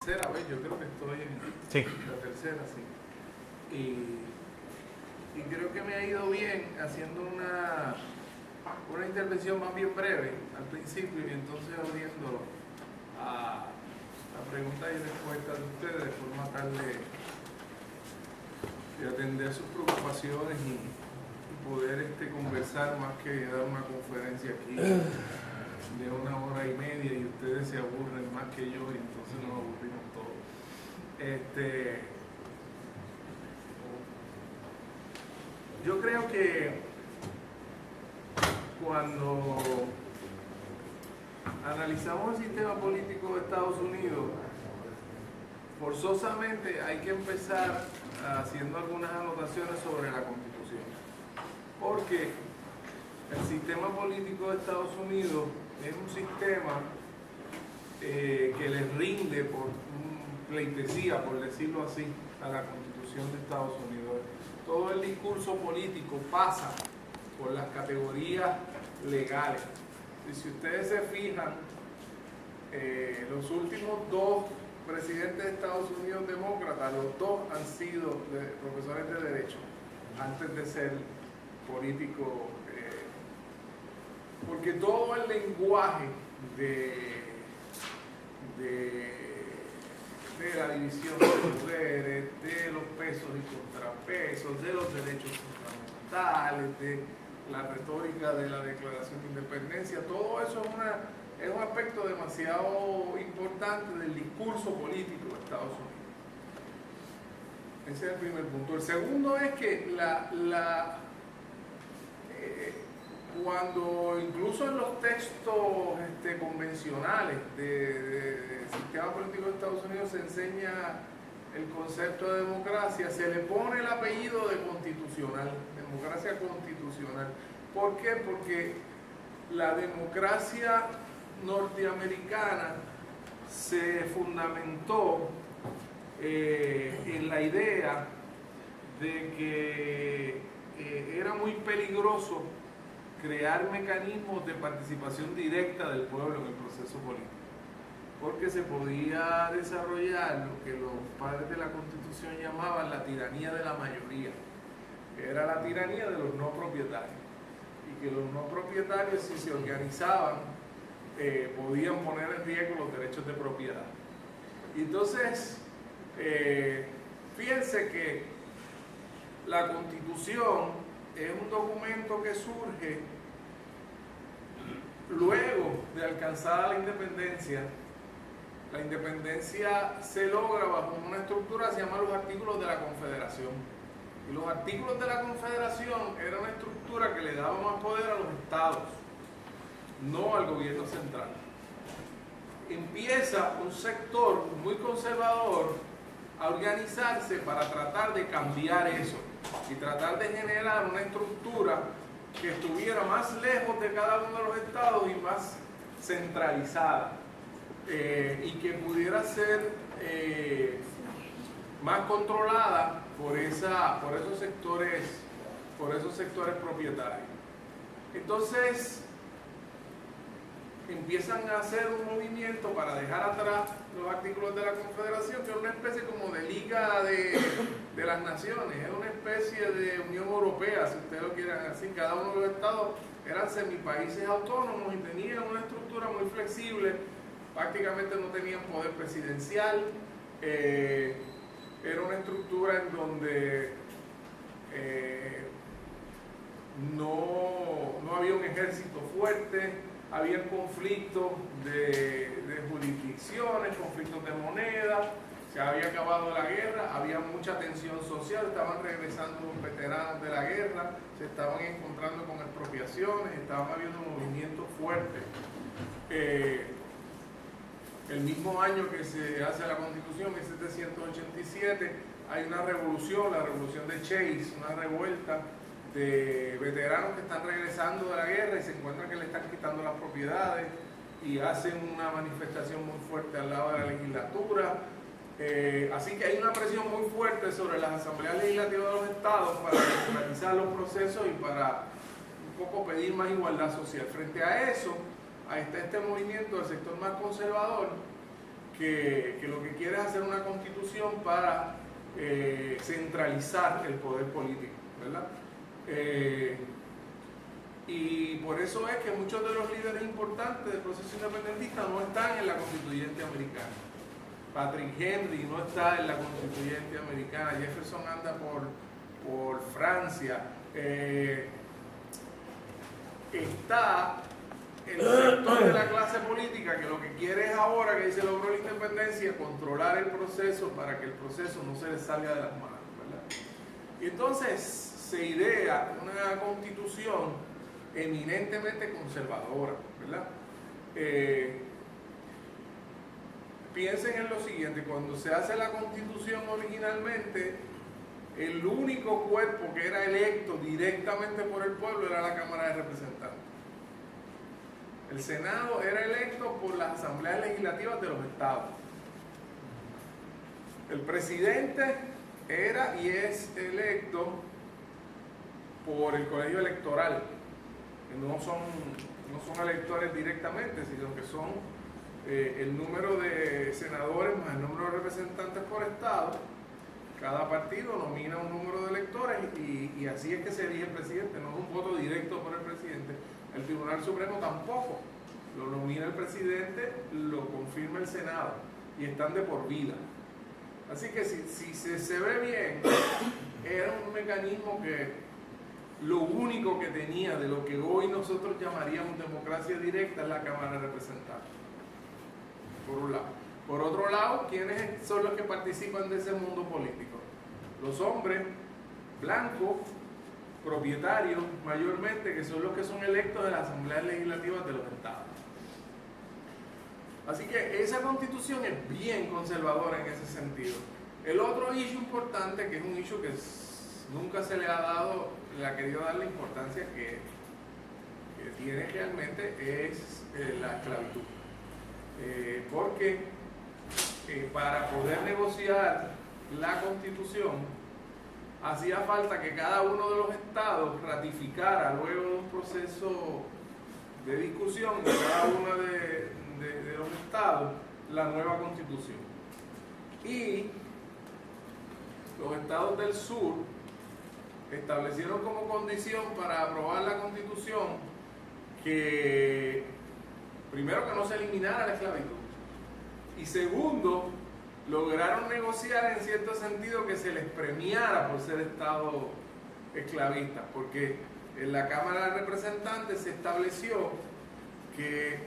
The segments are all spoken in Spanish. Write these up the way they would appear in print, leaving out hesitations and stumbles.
tercera vez, yo creo que estoy en la tercera, sí. Y creo que me ha ido bien haciendo una intervención más bien breve al principio y entonces abriéndolo a preguntas y respuestas de ustedes de forma tal de atender sus preocupaciones y poder conversar más que dar una conferencia aquí de 1 hora y media y ustedes se aburren más que yo y entonces nos aburrimos todos. Yo creo que cuando analizamos el sistema político de Estados Unidos, forzosamente hay que empezar haciendo algunas anotaciones sobre la Constitución, porque el sistema político de Estados Unidos es un sistema que les rinde por pleitesía, por decirlo así, a la Constitución de Estados Unidos. Todo el discurso político pasa por las categorías legales. Y si ustedes se fijan, los últimos 2 presidentes de Estados Unidos demócratas, los 2 han sido profesores de Derecho, antes de ser políticos, porque todo el lenguaje de la división de poderes, de los pesos y contrapesos, de los derechos fundamentales, de la retórica de la Declaración de Independencia, todo eso es un aspecto demasiado importante del discurso político de Estados Unidos. Ese es el primer punto. El segundo es que cuando incluso en los textos convencionales del sistema político de Estados Unidos se enseña el concepto de democracia, se le pone el apellido de constitucional, democracia constitucional. ¿Por qué? Porque la democracia norteamericana se fundamentó en la idea de que era muy peligroso crear mecanismos de participación directa del pueblo en el proceso político, porque se podía desarrollar lo que los padres de la Constitución llamaban la tiranía de la mayoría, que era la tiranía de los no propietarios, y que los no propietarios, si se organizaban, podían poner en riesgo los derechos de propiedad. Y entonces, fíjense que la Constitución es un documento que surge luego de alcanzada la independencia. La independencia se logra bajo una estructura que se llama los artículos de la Confederación. Y los artículos de la Confederación era una estructura que le daba más poder a los estados, no al gobierno central. Empieza un sector muy conservador a organizarse para tratar de cambiar eso y tratar de generar una estructura que estuviera más lejos de cada uno de los estados y más centralizada, y que pudiera ser más controlada por esos sectores propietarios. Entonces empiezan a hacer un movimiento para dejar atrás los artículos de la Confederación, que es una especie como de liga de las naciones, es una especie de Unión Europea, si ustedes lo quieren así. Cada uno de los estados eran semipaíses autónomos y tenían una estructura muy flexible, prácticamente no tenían poder presidencial, era una estructura en donde no había un ejército fuerte, había conflictos de jurisdicciones, conflictos de moneda, se había acabado la guerra, había mucha tensión social, estaban regresando los veteranos de la guerra, se estaban encontrando con expropiaciones, estaban habiendo movimientos fuertes. El mismo año que se hace la Constitución, 1787, hay una revolución, la revolución de Chase, una revuelta de veteranos que están regresando de la guerra y se encuentran que le están quitando las propiedades y hacen una manifestación muy fuerte al lado de la legislatura. Así que hay una presión muy fuerte sobre las asambleas legislativas de los estados para organizar los procesos y para un poco pedir más igualdad social. Frente a eso, ahí está este movimiento del sector más conservador que lo que quiere es hacer una constitución para centralizar el poder político, ¿verdad? Y por eso es que muchos de los líderes importantes del proceso independentista no están en la constituyente americana. Patrick Henry no está en la constituyente americana, Jefferson anda por Francia, está el sector de la clase política que lo que quiere es ahora que se logró la independencia controlar el proceso para que el proceso no se les salga de las manos, ¿verdad? Y entonces se idea una constitución eminentemente conservadora, ¿verdad? Piensen en lo siguiente: cuando se hace la constitución originalmente, el único cuerpo que era electo directamente por el pueblo era la Cámara de Representantes. El Senado era electo por las asambleas legislativas de los estados. El presidente era y es electo por el colegio electoral. No son electores directamente, sino que son el número de senadores más el número de representantes por estado. Cada partido nomina un número de electores y así es que se elige el presidente. No es un voto directo por el presidente. El Tribunal Supremo tampoco. Lo nomina el presidente, lo confirma el Senado y están de por vida. Así que si se ve bien, era un mecanismo que lo único que tenía de lo que hoy nosotros llamaríamos democracia directa es la Cámara de Representantes, por un lado. Por otro lado, ¿quiénes son los que participan de ese mundo político? Los hombres blancos, propietarios mayormente, que son los que son electos de las asambleas legislativas de los estados. Así que esa constitución es bien conservadora en ese sentido. El otro issue importante, que es un issue que nunca se le ha dado, le ha querido dar la importancia que tiene realmente, es la esclavitud. Porque para poder negociar la constitución hacía falta que cada uno de los estados ratificara luego de un proceso de discusión de cada uno de los estados la nueva constitución. Y los estados del sur establecieron como condición para aprobar la constitución que primero que no se eliminara la esclavitud y segundo lograron negociar en cierto sentido que se les premiara por ser estados esclavistas, porque en la Cámara de Representantes se estableció que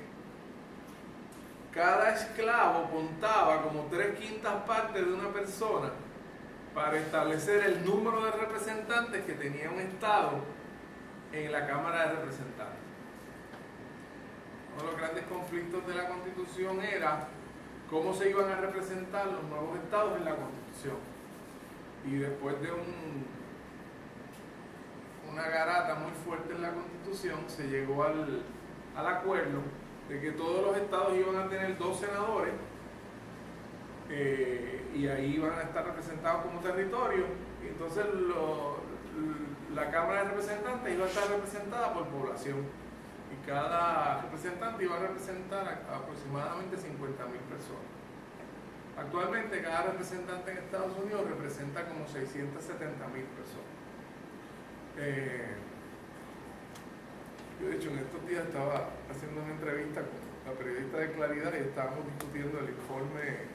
cada esclavo contaba como 3/5 partes de una persona para establecer el número de representantes que tenía un estado en la Cámara de Representantes. Uno de los grandes conflictos de la Constitución era cómo se iban a representar los nuevos estados en la Constitución. Y después de una garata muy fuerte en la Constitución, se llegó al acuerdo de que todos los estados iban a tener 2 senadores y ahí iban a estar representados como territorio. Y entonces la Cámara de Representantes iba a estar representada por población y cada representante iba a representar a aproximadamente 50.000 personas. Actualmente cada representante en Estados Unidos representa como 670.000 personas. Yo de hecho en estos días estaba haciendo una entrevista con la periodista de Claridad y estábamos discutiendo el informe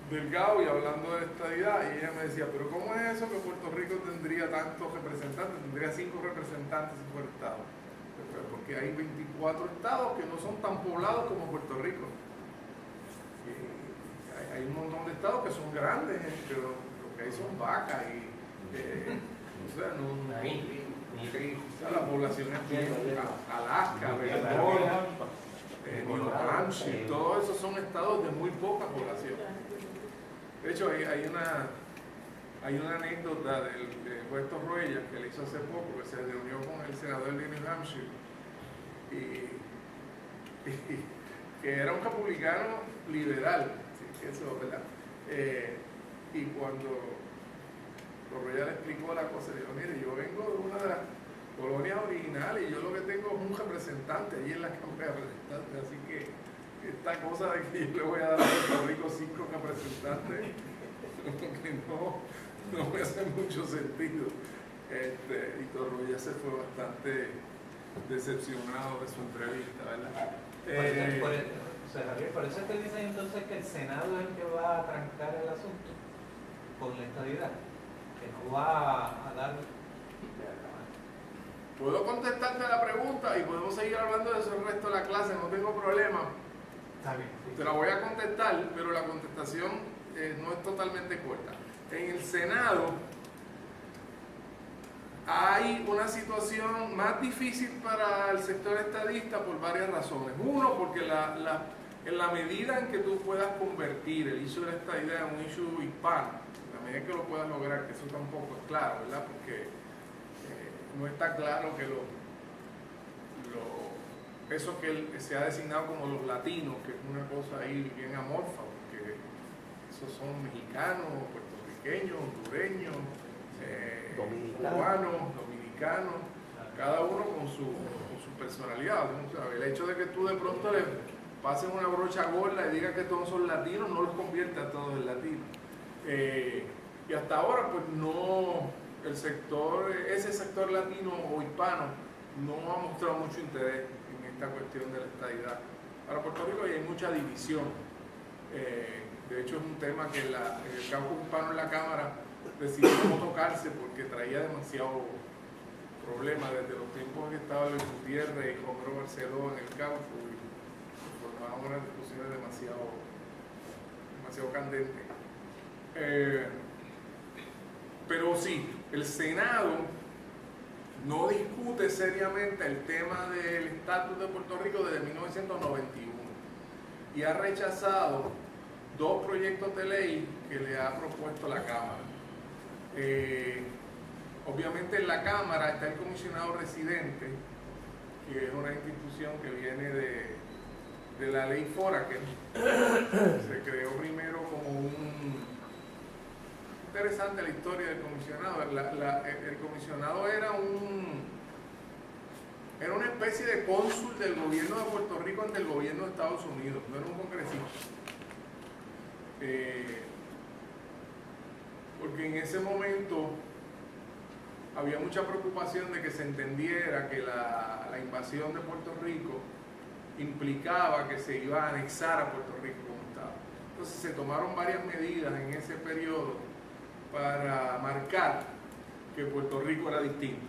del GAO y hablando de estadidad, y ella me decía, pero ¿cómo es eso que Puerto Rico tendría tantos representantes? Tendría 5 representantes si fuera estado. Porque hay 24 estados que no son tan poblados como Puerto Rico. Hay un montón de estados que son grandes, pero lo que hay son vacas y o sea, la población es bien, Alaska, Vermont, New Hampshire, todos esos son estados de muy poca población. De hecho, hay una anécdota del juez Torruella que le hizo hace poco, que se reunió con el senador de New Hampshire y que era un republicano liberal, ¿sí? Eso, ¿verdad? Y cuando Torruella le explicó la cosa, le dijo, mire, yo vengo de una de las colonias originales y yo lo que tengo es un representante allí en la Cámara de Representantes, así que esta cosa de que yo le voy a dar a Puerto Rico 5 representantes, que no me hace mucho sentido. Y Torroya se fue bastante decepcionado de su entrevista, ¿verdad? Por eso es que dicen entonces que el Senado es el que va a trancar el asunto con la estadidad, que no va a dar. Puedo contestarte la pregunta y podemos seguir hablando de eso el resto de la clase, no tengo problema. Está bien. Sí. Te la voy a contestar, pero la contestación no es totalmente corta. En el Senado hay una situación más difícil para el sector estadista por varias razones. Uno, porque en la medida en que tú puedas convertir el issue de la estadidad en un issue hispano, en la medida que lo puedas lograr, que eso tampoco es claro, ¿verdad? Porque no está claro que eso que se ha designado como los latinos, que es una cosa ahí bien amorfa, porque esos son mexicanos, puertorriqueños, hondureños, cubanos, dominicanos, cada uno con su personalidad, ¿no? El hecho de que tú de pronto le pases una brocha gorda y digas que todos son latinos, no los convierte a todos en latinos. Y hasta ahora, pues no, ese sector latino o hispano no ha mostrado mucho interés en esta cuestión de la estadidad. Para Puerto Rico hay mucha división. De hecho, es un tema que el caucus hispano en la Cámara decidió no tocarse porque traía demasiado problema desde los tiempos en que estaba Luis Gutiérrez y Homero Barceló en el caucus, y formaban unas discusiones demasiado candentes. Pero sí, el Senado no discute seriamente el tema del estatus de Puerto Rico desde 1991 y ha rechazado 2 proyectos de ley que le ha propuesto la Cámara. Obviamente en la Cámara está el comisionado residente, que es una institución que viene de la ley FORA, que se creó primero como interesante la historia del comisionado. El comisionado era una especie de cónsul del gobierno de Puerto Rico ante el gobierno de Estados Unidos, no era un congresista. Porque en ese momento había mucha preocupación de que se entendiera que la invasión de Puerto Rico implicaba que se iba a anexar a Puerto Rico como Estado. Entonces se tomaron varias medidas en ese periodo para marcar que Puerto Rico era distinto.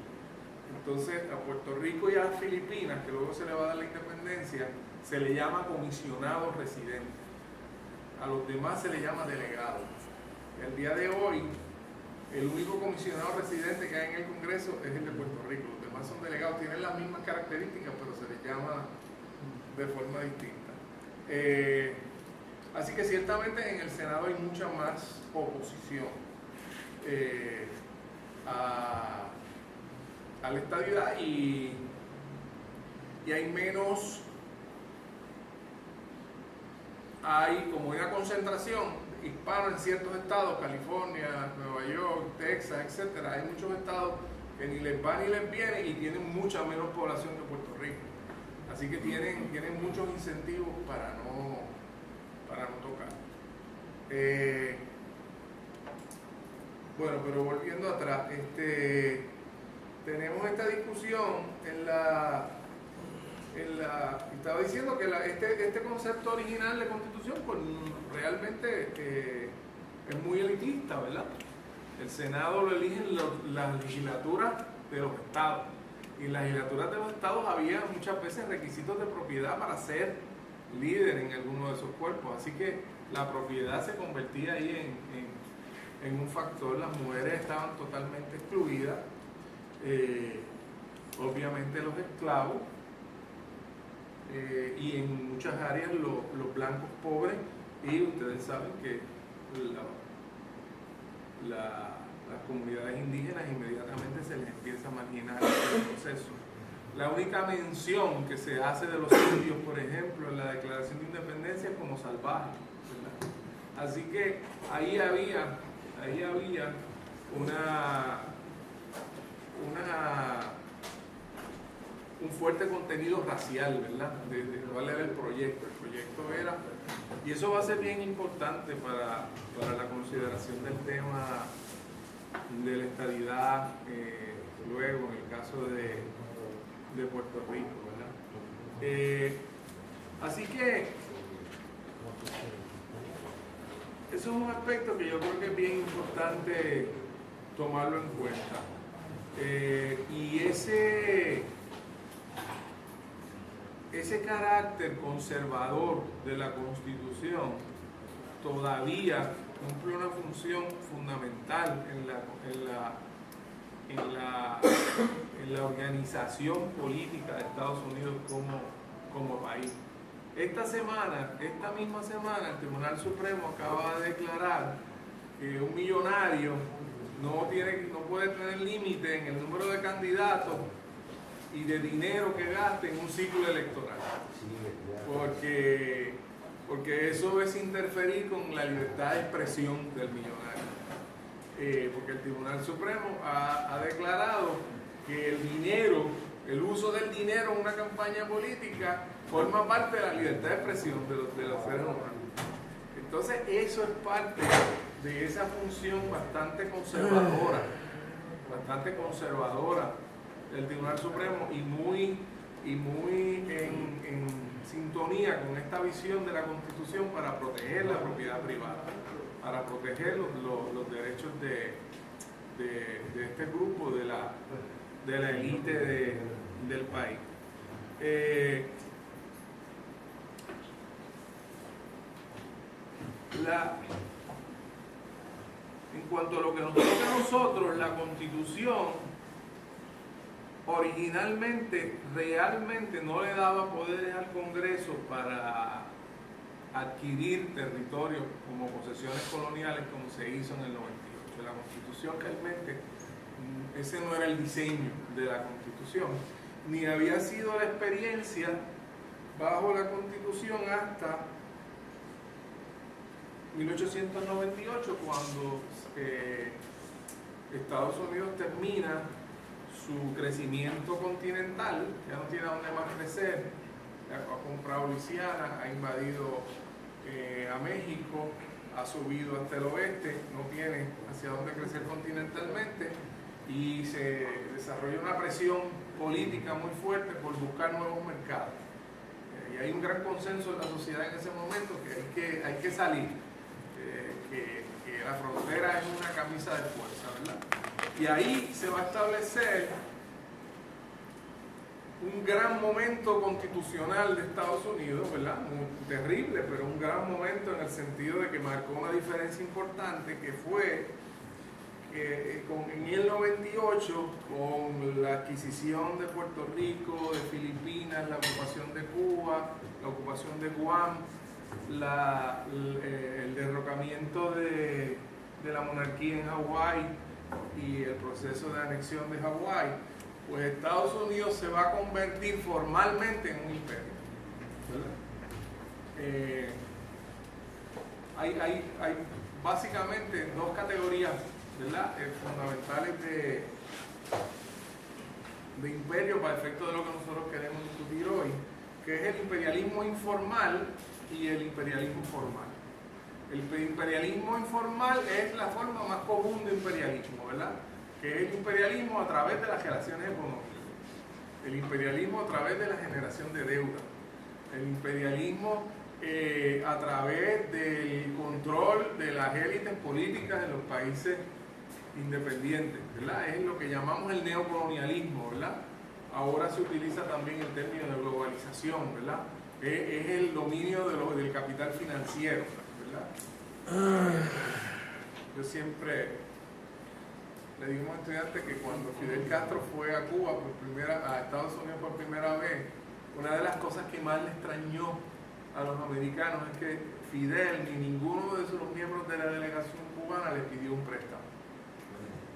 Entonces a Puerto Rico y a las Filipinas, que luego se le va a dar la independencia, se le llama comisionado residente. A los demás se le llama delegado. El día de hoy, el único comisionado residente que hay en el Congreso es el de Puerto Rico. Los demás son delegados, tienen las mismas características, pero se les llama de forma distinta. Así que ciertamente en el Senado hay mucha más oposición a la estadidad y hay menos, hay como una concentración hispano en ciertos estados, California, Nueva York, Texas, etcétera. Hay muchos estados que ni les va ni les viene y tienen mucha menos población que Puerto Rico. Así que tienen muchos incentivos para no tocar. Bueno, pero volviendo atrás, tenemos esta discusión estaba diciendo que este concepto original de constitución pues realmente es muy elitista, ¿verdad? El Senado lo eligen las legislaturas de los estados, y en las legislaturas de los estados había muchas veces requisitos de propiedad para ser líder en alguno de esos cuerpos, así que la propiedad se convertía ahí en un factor. Las mujeres estaban totalmente excluidas, obviamente los esclavos, y en muchas áreas los blancos pobres, y ustedes saben que las comunidades indígenas inmediatamente se les empieza a marginar el proceso. La única mención que se hace de los indios, por ejemplo, en la Declaración de Independencia es como salvajes, ¿verdad? Así que ahí había un fuerte contenido racial, ¿verdad? De cuál era el proyecto. El proyecto era, y eso va a ser bien importante para la consideración del tema de la estadidad, luego en el caso de Puerto Rico, ¿verdad? Así que eso es un aspecto que yo creo que es bien importante tomarlo en cuenta. Y ese carácter conservador de la Constitución todavía cumple una función fundamental en la organización política de Estados Unidos como país. Esta misma semana, el Tribunal Supremo acaba de declarar que un millonario no puede tener límite en el número de candidatos y de dinero que gaste en un ciclo electoral. Porque eso es interferir con la libertad de expresión del millonario. Porque el Tribunal Supremo ha declarado que el uso del dinero en una campaña política forma parte de la libertad de expresión de los seres humanos. Entonces eso es parte de esa función bastante conservadora del Tribunal Supremo y muy en sintonía con esta visión de la Constitución para proteger la propiedad privada, para proteger los derechos de este grupo, de la élite del país. En cuanto a lo que nos toca a nosotros, la Constitución originalmente realmente no le daba poderes al Congreso para adquirir territorios como posesiones coloniales como se hizo en el 98. La Constitución realmente, ese no era el diseño de la Constitución, ni había sido la experiencia bajo la Constitución hasta 1898, cuando Estados Unidos termina su crecimiento continental, ya no tiene a dónde más crecer, ha comprado Luisiana, ha invadido a México, ha subido hasta el oeste, no tiene hacia dónde crecer continentalmente y se desarrolla una presión política muy fuerte por buscar nuevos mercados. Y hay un gran consenso en la sociedad en ese momento que hay que salir, que la frontera es una camisa de fuerza, ¿verdad? Y ahí se va a establecer un gran momento constitucional de Estados Unidos, ¿verdad? Muy terrible, pero un gran momento en el sentido de que marcó una diferencia importante, que fue que en el 98, con la adquisición de Puerto Rico, de Filipinas, la ocupación de Cuba, la ocupación de Guam, el derrocamiento de la monarquía en Hawái y el proceso de anexión de Hawái, pues Estados Unidos se va a convertir formalmente en un imperio, ¿verdad? Hay básicamente dos categorías, ¿verdad? Fundamentales de imperio para efecto de lo que nosotros queremos discutir hoy, que es el imperialismo informal y el imperialismo formal. El imperialismo informal es la forma más común de imperialismo, ¿verdad? Que es el imperialismo a través de las relaciones económicas, el imperialismo a través de la generación de deuda, el imperialismo a través del control de las élites políticas de los países independientes, ¿verdad? Es lo que llamamos el neocolonialismo, ¿verdad? Ahora se utiliza también el término de globalización, ¿verdad? Es el dominio del capital financiero, ¿verdad? Yo siempre le digo a un estudiante que cuando Fidel Castro fue a Cuba a Estados Unidos por primera vez, una de las cosas que más le extrañó a los americanos es que Fidel ni ninguno de sus miembros de la delegación cubana le pidió un préstamo.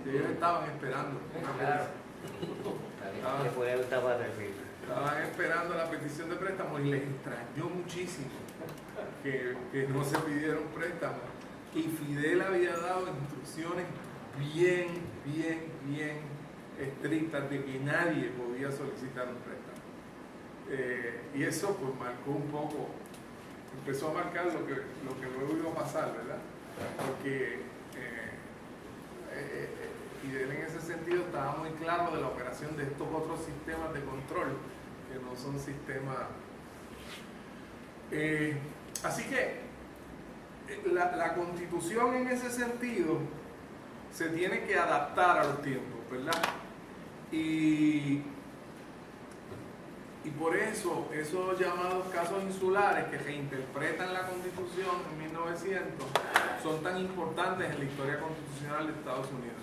Ellos estaban esperando. Estaban esperando la petición de préstamo y les extrañó muchísimo que no se pidiera un préstamo. Y Fidel había dado instrucciones bien estrictas de que nadie podía solicitar un préstamo. Y eso pues marcó un poco, empezó a marcar lo que luego iba a pasar, ¿verdad? Porque Fidel en ese sentido estaba muy claro de la operación de estos otros sistemas de control, que no son sistemas... así que la Constitución en ese sentido se tiene que adaptar a los tiempos, ¿verdad? Y por eso esos llamados casos insulares que reinterpretan la Constitución en 1900 son tan importantes en la historia constitucional de Estados Unidos.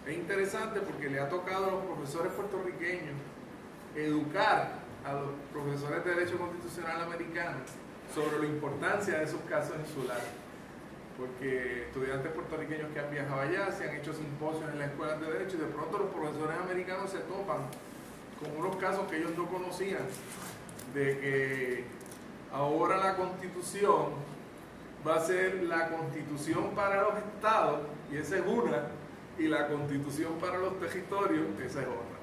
Es interesante porque le ha tocado a los profesores puertorriqueños educar a los profesores de Derecho Constitucional americanos sobre la importancia de esos casos insulares. Porque estudiantes puertorriqueños que han viajado allá se han hecho simposios en las escuelas de Derecho y de pronto los profesores americanos se topan con unos casos que ellos no conocían, de que ahora la Constitución va a ser la Constitución para los estados, y esa es una, y la Constitución para los territorios, esa es otra.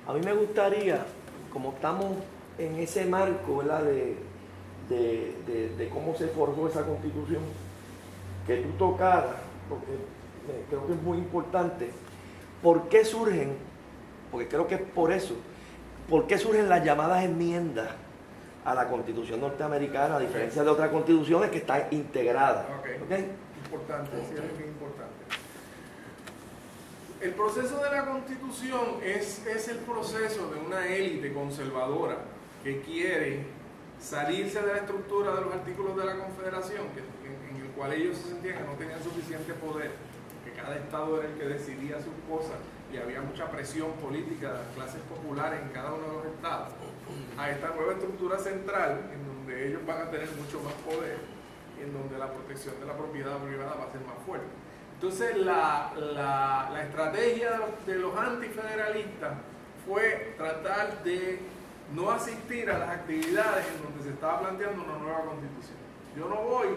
A mí me gustaría, como estamos en ese marco, ¿verdad?, de cómo se forjó esa Constitución, que tú tocaras, porque creo que es muy importante, ¿por qué surgen? Porque creo que es por eso. ¿Por qué surgen las llamadas enmiendas a la Constitución norteamericana, a diferencia de otras constituciones que están integradas? ¿Okay? Importante, sí, es muy importante. El proceso de la Constitución es el proceso de una élite conservadora que quiere salirse de la estructura de los artículos de la Confederación, en el cual ellos se sentían que no tenían suficiente poder, que cada estado era el que decidía sus cosas, y había mucha presión política de las clases populares en cada uno de los estados, a esta nueva estructura central en donde ellos van a tener mucho más poder y en donde la protección de la propiedad privada va a ser más fuerte. Entonces la estrategia de los antifederalistas fue tratar de no asistir a las actividades en donde se estaba planteando una nueva constitución. Yo no voy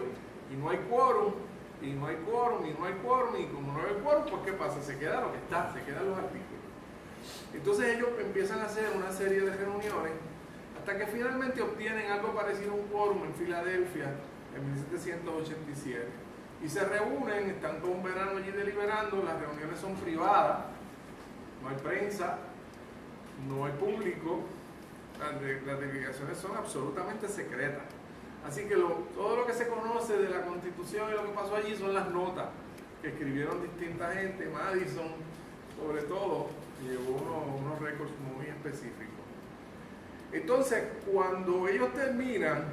y no hay quórum, y no hay quórum, y no hay quórum, y como no hay quórum, pues ¿qué pasa? Se queda lo que está, se quedan los artículos. Entonces ellos empiezan a hacer una serie de reuniones hasta que finalmente obtienen algo parecido a un quórum en Filadelfia en 1787. Y se reúnen, están todo un verano allí deliberando, las reuniones son privadas, no hay prensa, no hay público, las delegaciones son absolutamente secretas. Así que todo lo que se conoce de la Constitución y lo que pasó allí son las notas que escribieron distinta gente. Madison, sobre todo, llevó unos récords muy específicos. Entonces, cuando ellos terminan,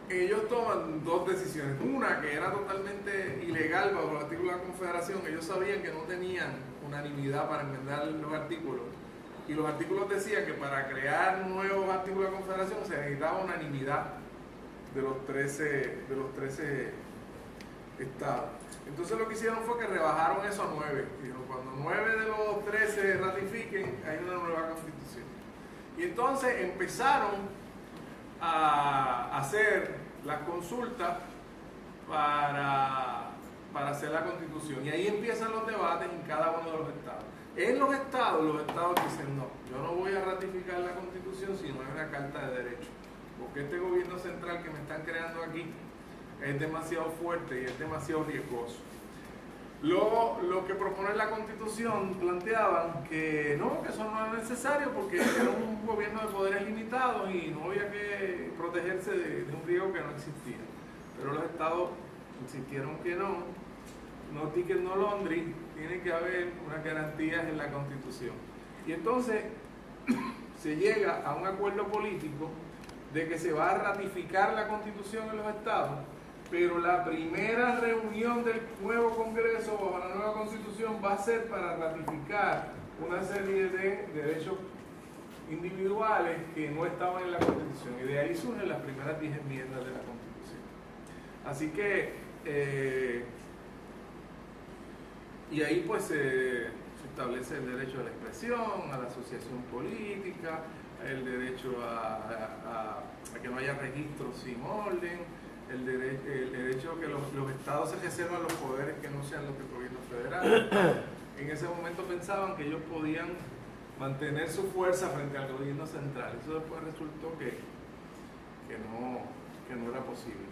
ellos toman dos decisiones. Una, que era totalmente ilegal bajo el artículo de la Confederación. Ellos sabían que no tenían unanimidad para enmendar los artículos. Y los artículos decían que para crear nuevos artículos de la Confederación se necesitaba unanimidad de los 13 estados. Entonces lo que hicieron fue que rebajaron eso a 9. Dijeron, cuando 9 de los 13 ratifiquen, hay una nueva Constitución. Y entonces empezaron a hacer las consultas para hacer la Constitución. Y ahí empiezan los debates en cada uno de los estados. En los estados dicen, no, yo no voy a ratificar la Constitución si no hay una Carta de Derechos, porque este gobierno central que me están creando aquí es demasiado fuerte y es demasiado riesgoso. Lo que propone la Constitución planteaban que no, que eso no era necesario porque era un gobierno de poderes limitados y no había que protegerse de un riesgo que no existía. Pero los estados insistieron que no ticket, no laundry, tiene que haber unas garantías en la Constitución. Y entonces se llega a un acuerdo político de que se va a ratificar la Constitución en los estados, pero la primera reunión del nuevo Congreso bajo la nueva Constitución va a ser para ratificar una serie de derechos individuales que no estaban en la Constitución. Y de ahí surgen las primeras 10 enmiendas de la Constitución. Así que y ahí pues se establece el derecho a la expresión, a la asociación política, el derecho a que no haya registros sin orden, el derecho a que los estados se reservan los poderes que no sean los del gobierno federal. En ese momento pensaban que ellos podían mantener su fuerza frente al gobierno central. Eso después resultó que no era posible.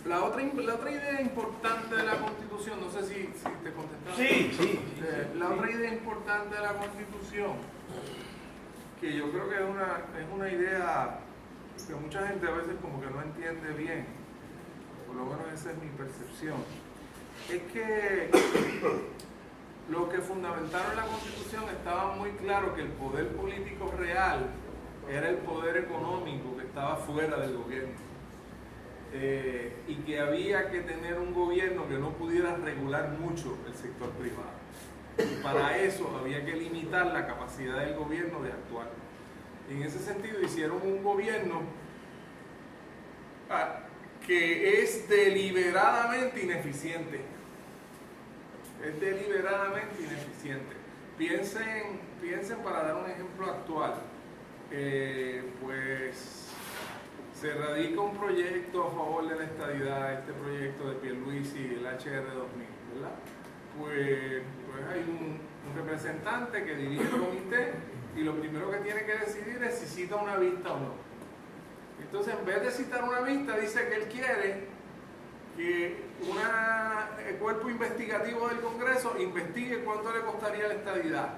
La otra idea importante de la Constitución, no sé si te contestaste. Sí. La otra idea importante de la Constitución, que yo creo que es una idea que mucha gente a veces como que no entiende bien, por lo menos esa es mi percepción, es que los que fundamentaron la Constitución estaban muy claros que el poder político real era el poder económico que estaba fuera del gobierno. Y que había que tener un gobierno que no pudiera regular mucho el sector privado. Y para eso había que limitar la capacidad del gobierno de actuar. Y en ese sentido hicieron un gobierno que es deliberadamente ineficiente. Es deliberadamente ineficiente. Piensen para dar un ejemplo actual. Pues se radica un proyecto a favor de la estadidad, este proyecto de Pierluisi, el HR 2000, ¿verdad? Pues hay un representante que dirige el comité y lo primero que tiene que decidir es si cita una vista o no. Entonces, en vez de citar una vista, dice que él quiere que un cuerpo investigativo del Congreso investigue cuánto le costaría la estadidad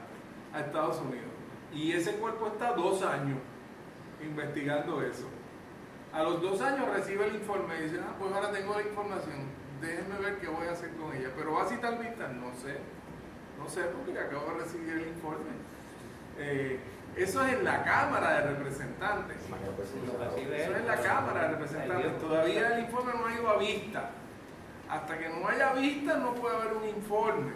a Estados Unidos. Y ese cuerpo está 2 años investigando eso. A los 2 años recibe el informe y dice, pues ahora tengo la información, déjenme ver qué voy a hacer con ella. Pero ¿va a citar vistas? No sé porque acabo de recibir el informe. Eso es en la Cámara de Representantes. Eso es en la Cámara de Representantes. Todavía el informe no ha ido a vista. Hasta que no haya vista no puede haber un informe.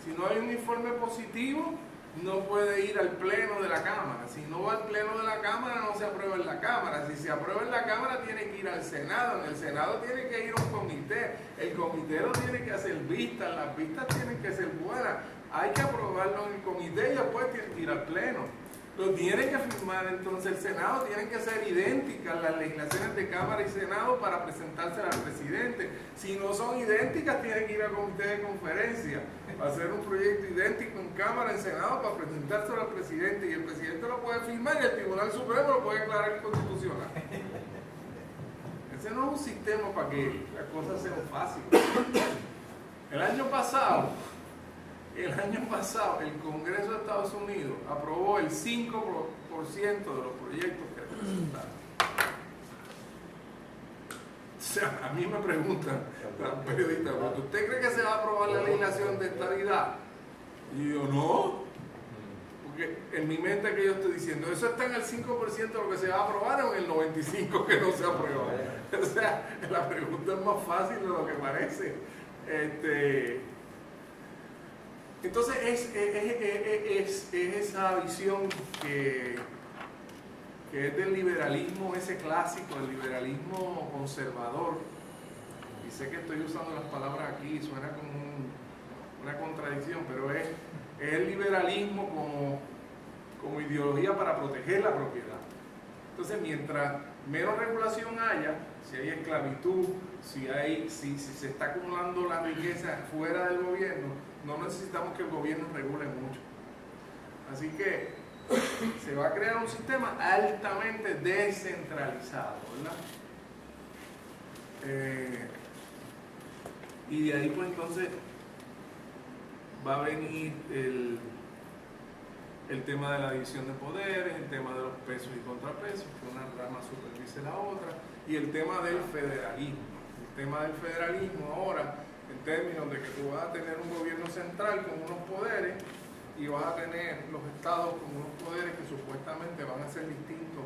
Si no hay un informe positivo, no puede ir al pleno de la Cámara. Si no va al pleno de la Cámara, no se aprueba en la Cámara. Si se aprueba en la Cámara, tiene que ir al Senado. En el Senado tiene que ir a un comité. El comité lo tiene que hacer vistas. Las vistas tienen que ser buenas. Hay que aprobarlo en el comité y después tiene que ir al pleno. Lo tiene que firmar entonces el Senado. Tienen que ser idénticas las legislaciones de Cámara y Senado para presentárselas al presidente. Si no son idénticas, tiene que ir al comité de conferencia, hacer un proyecto idéntico en Cámara y Senado para presentárselo al presidente. Y el presidente lo puede firmar y el Tribunal Supremo lo puede declarar inconstitucional. Ese no es un sistema para que las cosas sean fáciles. El año pasado, el Congreso de Estados Unidos aprobó el 5% de los proyectos que presentaron. O sea, a mí me preguntan las periodistas, ¿usted cree que se va a aprobar la legislación de estadidad? Y yo, no. Porque en mi mente que yo estoy diciendo, eso está en el 5% de lo que se va a aprobar o en el 95% que no se aprueba. O sea, la pregunta es más fácil de lo que parece. Entonces es esa visión que es del liberalismo ese clásico, el liberalismo conservador. Y sé que estoy usando las palabras aquí, suena como una contradicción, pero es el liberalismo como ideología para proteger la propiedad. Entonces, mientras menos regulación haya, si hay esclavitud, si se está acumulando la riqueza fuera del gobierno, no necesitamos que el gobierno regule mucho. Así que se va a crear un sistema altamente descentralizado, ¿verdad? Y de ahí pues entonces va a venir el tema de la división de poderes, el tema de los pesos y contrapesos, que una rama supervise la otra, y el tema del federalismo. El tema del federalismo ahora, en términos de que tú vas a tener un gobierno central con unos poderes y vas a tener los estados con unos poderes que supuestamente van a ser distintos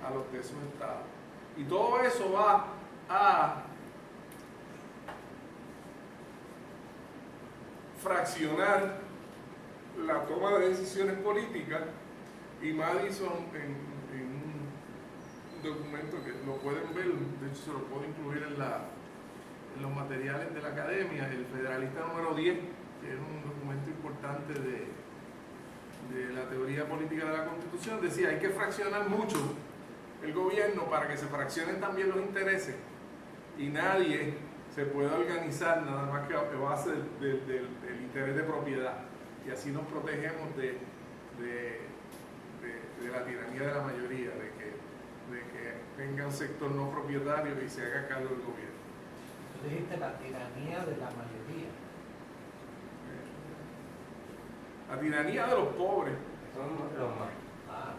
a los de esos estados. Y todo eso va a fraccionar la toma de decisiones políticas, y Madison en un documento que lo pueden ver, de hecho se lo puedo incluir en los materiales de la academia, el Federalista número 10, que es un documento importante de la teoría política de la Constitución, decía hay que fraccionar mucho el gobierno para que se fraccionen también los intereses y nadie se pueda organizar nada más que a base del interés de propiedad, y así nos protegemos de la tiranía de la mayoría, de que venga un sector no propietario y se haga cargo del gobierno. Tú dijiste la tiranía de la mayoría. La tiranía de los pobres. Ah,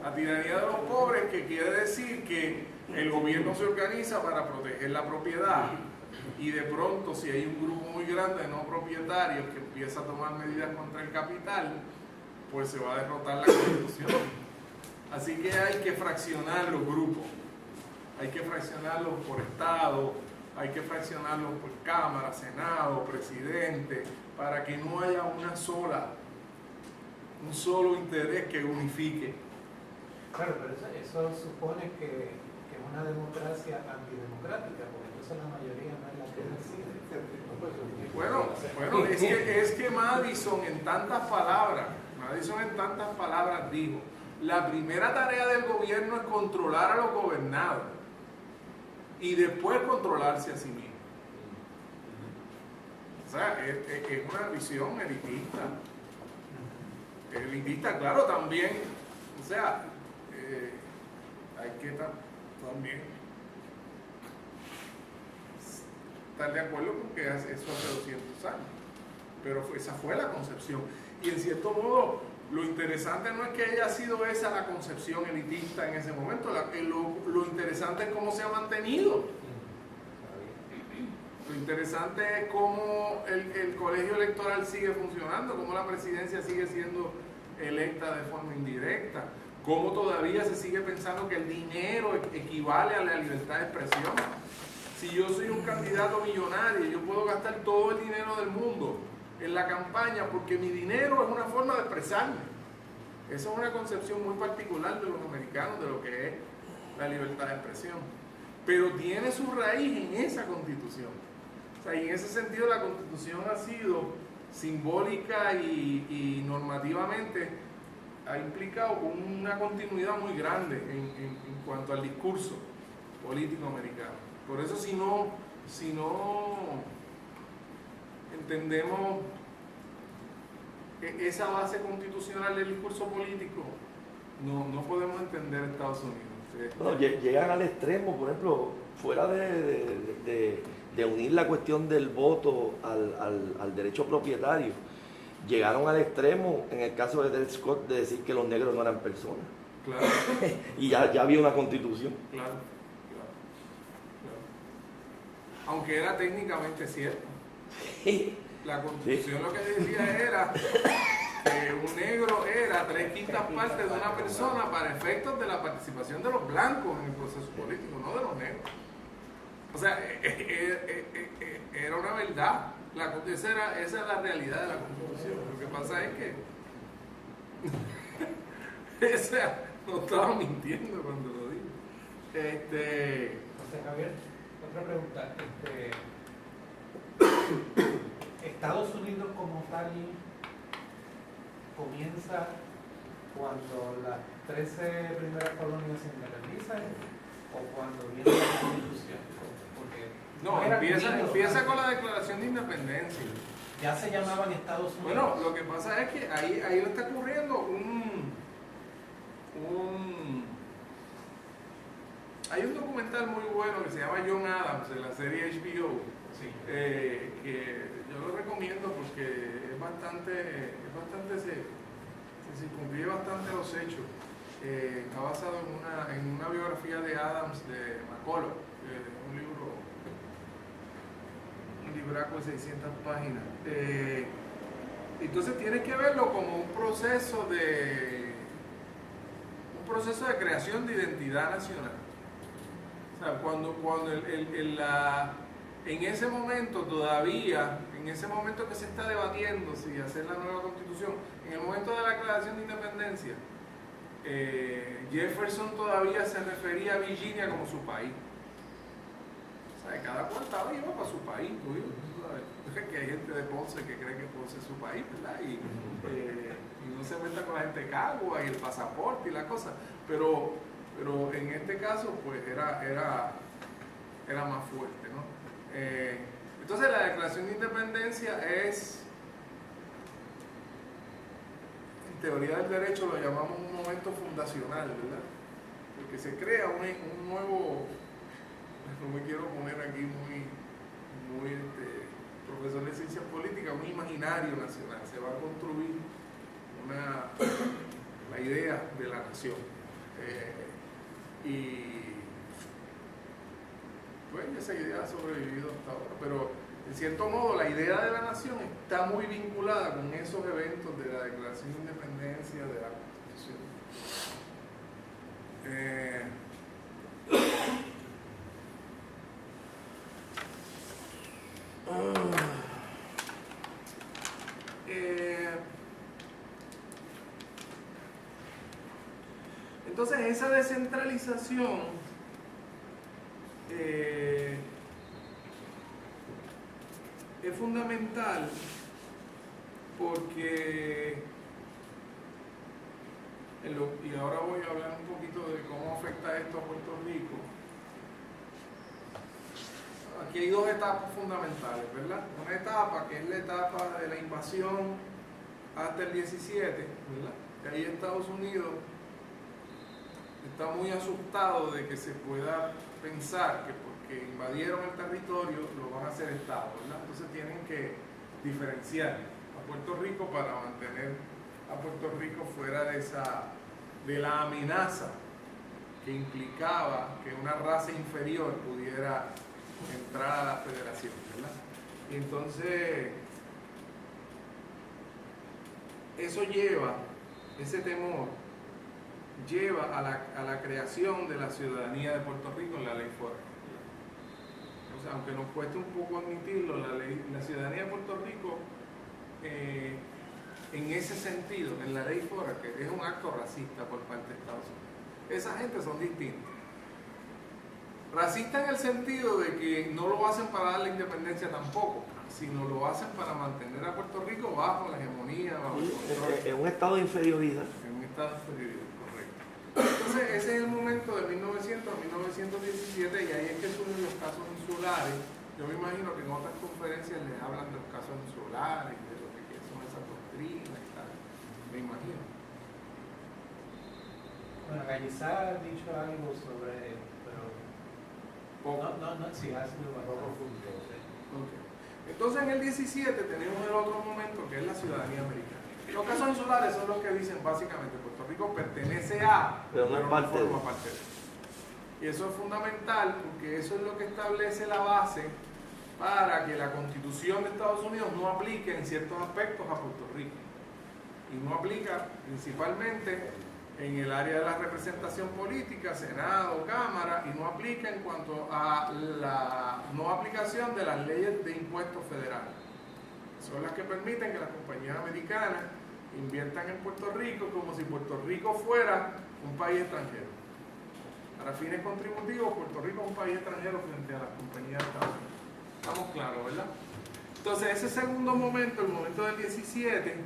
La tiranía de los pobres, que quiere decir que el gobierno se organiza para proteger la propiedad, y de pronto, si hay un grupo muy grande de no propietarios que empieza a tomar medidas contra el capital, pues se va a derrotar la Constitución. Así que hay que fraccionar los grupos, hay que fraccionarlos por estado, hay que fraccionarlos por Cámara, Senado, Presidente, para que no haya un solo interés que unifique. claro, pero eso supone que es una democracia antidemocrática, porque entonces la mayoría no es la que decide. Bueno, es que Madison en tantas palabras dijo: la primera tarea del gobierno es controlar a los gobernados y después controlarse a sí mismo. O sea, es una visión elitista. Elitista, claro, también. O sea, hay que también estar de acuerdo con que eso hace 200 años. Pero esa fue la concepción. Y en cierto modo, lo interesante no es que haya sido esa la concepción elitista en ese momento. Lo interesante es cómo se ha mantenido. Lo interesante es cómo el colegio electoral sigue funcionando, cómo la presidencia sigue siendo electa de forma indirecta, cómo todavía se sigue pensando que el dinero equivale a la libertad de expresión. Si yo soy un candidato millonario, yo puedo gastar todo el dinero del mundo en la campaña porque mi dinero es una forma de expresarme. Esa es una concepción muy particular de los americanos de lo que es la libertad de expresión, pero tiene su raíz en esa Constitución. O sea, y en ese sentido la Constitución ha sido simbólica y normativamente ha implicado una continuidad muy grande en cuanto al discurso político americano. Por eso si no entendemos esa base constitucional del discurso político, no podemos entender Estados Unidos. Bueno, llegan al extremo, por ejemplo, fuera de unir la cuestión del voto al derecho propietario, llegaron al extremo, en el caso de Dred Scott, de decir que los negros no eran personas. Claro. Y ya había una constitución. Claro. Aunque era técnicamente cierto. La Constitución lo que decía era que un negro era 3/5 partes de una persona para efectos de la participación de los blancos en el proceso político, no de los negros. O sea, era una verdad. Esa es la realidad de la Constitución. Lo que pasa es que o sea, no estaba mintiendo cuando lo dijo. José Javier, otra pregunta. ¿Estados Unidos como tal comienza cuando las 13 primeras colonias se independizan o cuando viene la Constitución? Porque no, empieza con la Declaración de Independencia. Ya se llamaban Estados Unidos. Bueno, lo que pasa es que ahí está ocurriendo hay un documental muy bueno que se llama John Adams, de la serie HBO, sí. Que yo lo recomiendo porque es bastante se circunscribe bastante los hechos. Está basado en una biografía de Adams de McCulloch, un libraco de 600 páginas. Entonces tienes que verlo como un proceso de creación de identidad nacional. O sea, cuando en ese momento todavía, en ese momento que se está debatiendo si hacer la nueva Constitución, en el momento de la Declaración de Independencia, Jefferson todavía se refería a Virginia como su país. O sea, cada cual estaba iba para su país. Es que hay gente de Ponce que cree que Ponce es su país, ¿verdad? Y no se meta con la gente de Cagua y el pasaporte y la cosa. Pero en este caso, pues era era más fuerte, ¿no? Entonces la Declaración de Independencia es, en teoría del derecho lo llamamos un momento fundacional, ¿verdad? Porque se crea un nuevo, no me quiero poner aquí muy profesor de ciencias políticas, un imaginario nacional, se va a construir la idea de la nación. Y pues esa idea ha sobrevivido hasta ahora, pero en cierto modo la idea de la nación está muy vinculada con esos eventos de la Declaración de Independencia, de la Constitución. Entonces esa descentralización es fundamental porque, y ahora voy a hablar un poquito de cómo afecta esto a Puerto Rico. Aquí hay dos etapas fundamentales, ¿verdad? Una etapa que es la etapa de la invasión hasta el 17, ¿verdad? Que ahí Estados Unidos está muy asustado de que se pueda pensar que porque invadieron el territorio lo van a hacer Estado, ¿verdad? Entonces tienen que diferenciar a Puerto Rico para mantener a Puerto Rico fuera de la amenaza que implicaba que una raza inferior pudiera entrar a la federación, ¿verdad? Y entonces ese temor lleva a la creación de la ciudadanía de Puerto Rico en la ley FORA. O sea, aunque nos cueste un poco admitirlo, la ciudadanía de Puerto Rico, en ese sentido, en la ley FORA, que es un acto racista por parte de Estados Unidos, esa gente son distintas. Racista en el sentido de que no lo hacen para dar la independencia tampoco, sino lo hacen para mantener a Puerto Rico bajo la hegemonía, bajo el control. En un estado de inferioridad. En un estado de inferioridad, correcto. Entonces ese es el momento de 1900 a 1917 y ahí es que surgen los casos insulares. Yo me imagino que en otras conferencias les hablan de los casos insulares, de lo que son esas doctrinas y tal. Me imagino. Bueno, Gallizar ha dicho algo sobre, pero no, sí, ha sido bastante profundo. Okay. Entonces en el 17 tenemos el otro momento que es la ciudadanía americana. Los casos insulares son los que dicen básicamente Puerto Rico pertenece a, pero no forma parte de. Y eso es fundamental porque eso es lo que establece la base para que la Constitución de Estados Unidos no aplique en ciertos aspectos a Puerto Rico. Y no aplica principalmente en el área de la representación política, Senado, Cámara, y no aplica en cuanto a la no aplicación de las leyes de impuestos federales. Son las que permiten que las compañías americanas inviertan en Puerto Rico como si Puerto Rico fuera un país extranjero. Para fines contributivos, Puerto Rico es un país extranjero frente a las compañías de Estados Unidos. Estamos claros, ¿verdad? Entonces, ese segundo momento, el momento del 17,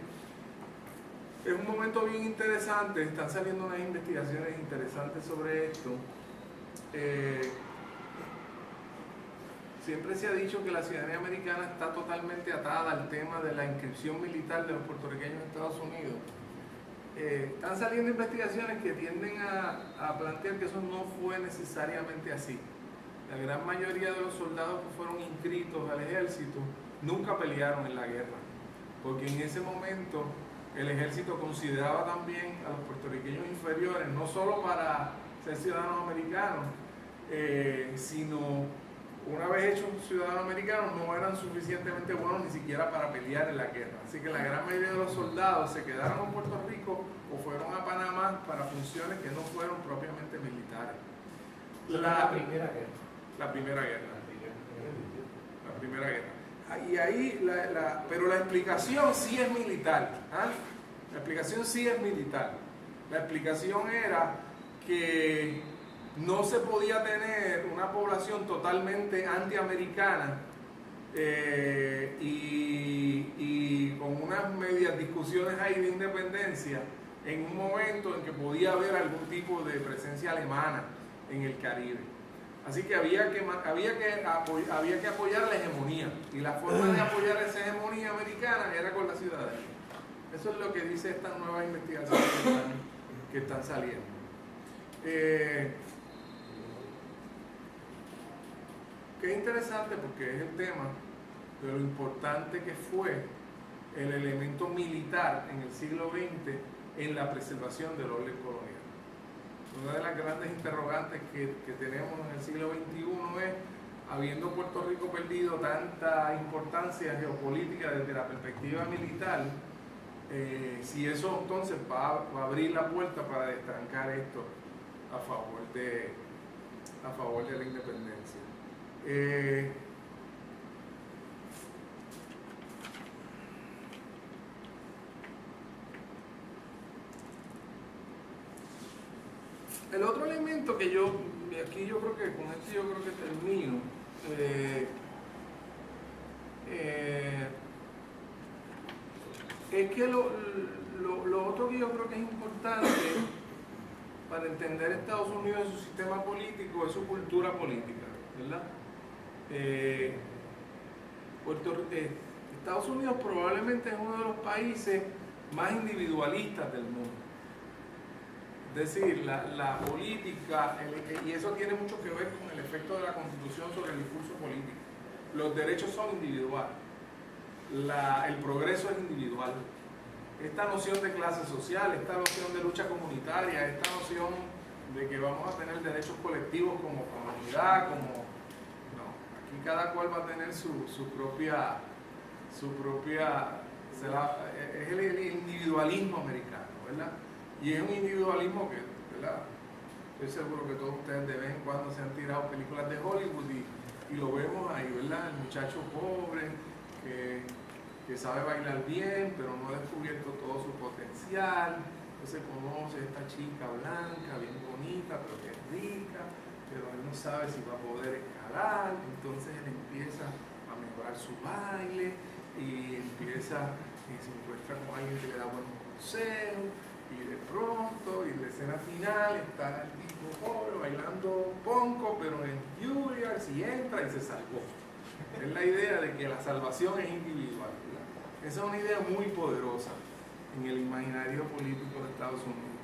es un momento bien interesante. Están saliendo unas investigaciones interesantes sobre esto. Siempre se ha dicho que la ciudadanía americana está totalmente atada al tema de la inscripción militar de los puertorriqueños en Estados Unidos. Están saliendo investigaciones que tienden a plantear que eso no fue necesariamente así. La gran mayoría de los soldados que fueron inscritos al ejército nunca pelearon en la guerra, porque en ese momento el ejército consideraba también a los puertorriqueños inferiores, no solo para ser ciudadanos americanos, sino una vez hechos ciudadanos americanos no eran suficientemente buenos ni siquiera para pelear en la guerra. Así que la gran mayoría de los soldados se quedaron en Puerto Rico o fueron a Panamá para funciones que no fueron propiamente militares. La primera guerra. La primera guerra. La primera guerra. Y ahí, pero la explicación sí es militar. ¿Ah? La explicación sí es militar. La explicación era que no se podía tener una población totalmente antiamericana y con unas medias discusiones ahí de independencia en un momento en que podía haber algún tipo de presencia alemana en el Caribe. Así que había que apoyar la hegemonía. Y la forma de apoyar esa hegemonía americana era con la ciudadanía. Eso es lo que dice estas nuevas investigaciones que están saliendo. Que es interesante porque es el tema de lo importante que fue el elemento militar en el siglo XX en la preservación del orden colonial. Una de las grandes interrogantes que tenemos en el siglo XXI es, habiendo Puerto Rico perdido tanta importancia geopolítica desde la perspectiva militar, si eso entonces va a abrir la puerta para destrancar esto a favor de la independencia. El otro elemento que aquí yo creo que con esto yo creo que termino, es que lo otro que yo creo que es importante para entender Estados Unidos y su sistema político es su cultura política, ¿verdad? Estados Unidos probablemente es uno de los países más individualistas del mundo. Es decir, la política, y eso tiene mucho que ver con el efecto de la Constitución sobre el discurso político. Los derechos son individuales, el progreso es individual. Esta noción de clase social, esta noción de lucha comunitaria, esta noción de que vamos a tener derechos colectivos como comunidad, aquí cada cual va a tener su propia, es el individualismo americano, ¿verdad? Y es un individualismo que, ¿verdad? Estoy seguro que todos ustedes de vez en cuando se han tirado películas de Hollywood y lo vemos ahí, ¿verdad? El muchacho pobre que sabe bailar bien, pero no ha descubierto todo su potencial. Entonces conoce a esta chica blanca, bien bonita, pero que es rica, pero él no sabe si va a poder escalar. Entonces él empieza a mejorar su baile y se encuentra con alguien que le da buenos consejos. Y de pronto, y la escena final, está el tipo pobre bailando ponco, pero en Juilliard, si entra y se salvó. Es la idea de que la salvación es individual, ¿verdad? Esa es una idea muy poderosa en el imaginario político de Estados Unidos.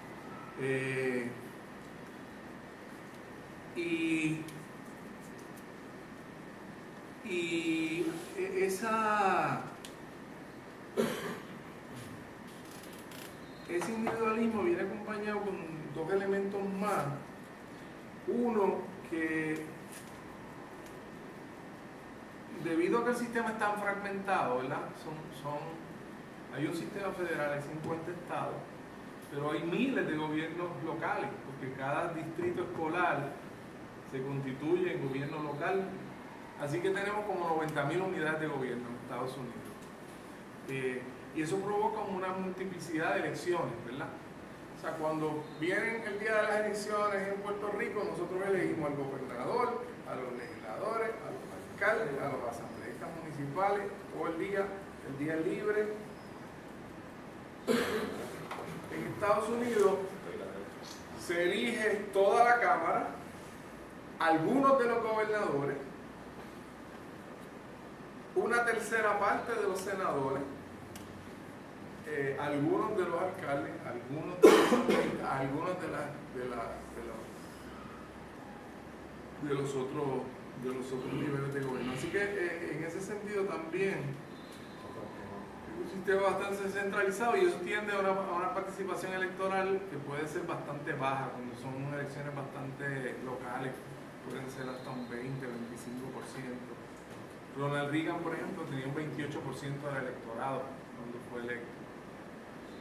Ese individualismo viene acompañado con dos elementos más. Uno, que debido a que el sistema es tan fragmentado, ¿verdad? Hay un sistema federal, hay 50 estados, pero hay miles de gobiernos locales, porque cada distrito escolar se constituye en gobierno local. Así que tenemos como 90.000 unidades de gobierno en Estados Unidos. Y eso provoca una multiplicidad de elecciones, ¿verdad? O sea, cuando vienen el día de las elecciones en Puerto Rico, nosotros elegimos al gobernador, a los legisladores, a los alcaldes, a los asambleístas municipales, todo el día libre. En Estados Unidos se elige toda la Cámara, algunos de los gobernadores, una tercera parte de los senadores, algunos de los alcaldes, algunos de los asambleístas, algunos de los otros niveles de gobierno. Así que en ese sentido también es un sistema bastante centralizado y eso tiende a una participación electoral que puede ser bastante baja cuando son elecciones bastante locales, pueden ser hasta un 20-25%. Ronald Reagan, por ejemplo, tenía un 28% del electorado cuando fue electo.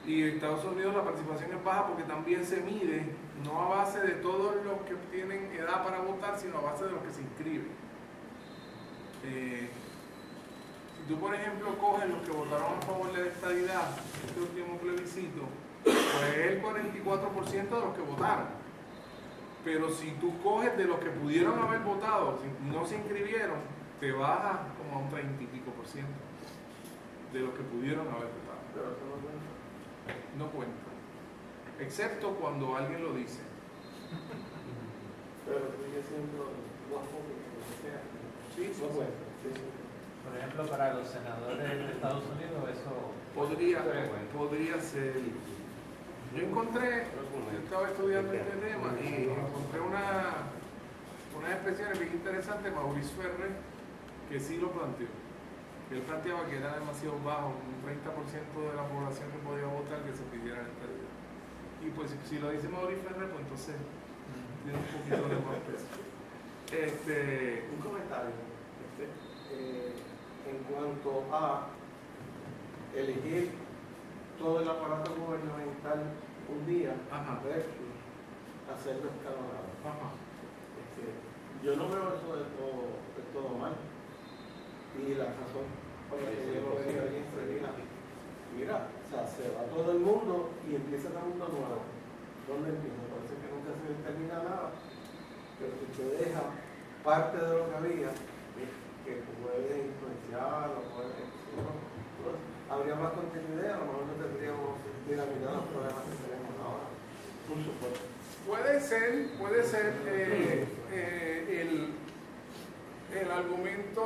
Y en Estados Unidos la participación es baja porque también se mide no a base de todos los que tienen edad para votar, sino a base de los que se inscriben. Si tú, por ejemplo, coges los que votaron a favor de la estadidad, este último plebiscito, pues es el 44% de los que votaron. Pero si tú coges de los que pudieron haber votado, si no se inscribieron, te baja como a un 30 y pico % de los que pudieron haber votado. Pero eso no cuenta. No cuenta, excepto cuando alguien lo dice. Pero sigue haciendo más público, lo que sea. Sí, No puede. Sí. Por ejemplo, para los senadores de Estados Unidos eso podría ser. Yo estaba estudiando este tema y encontré unas expresiones bien interesantes de Maurice Ferrer que sí lo planteó. Él planteaba que era demasiado bajo, un 30% de la población que podía votar que se pidiera esta idea. Y pues si lo dice Maurice Ferrer, pues entonces tiene un poquito de más peso. Un comentario. En cuanto a elegir todo el aparato gubernamental un día versus hacerlo escalonado. Yo no veo eso de todo mal. Y la razón por la que yo lo veía alguien sería, mira, o sea, se va todo el mundo y empieza el mundo nuevo. ¿Dónde empieza? Parece que nunca se termina nada, pero si te deja parte de lo que había, que puede influenciar o puede, pues, habría más continuidad, a lo mejor no tendríamos dinamizado los problemas que tenemos ahora. Por supuesto. Puede ser el argumento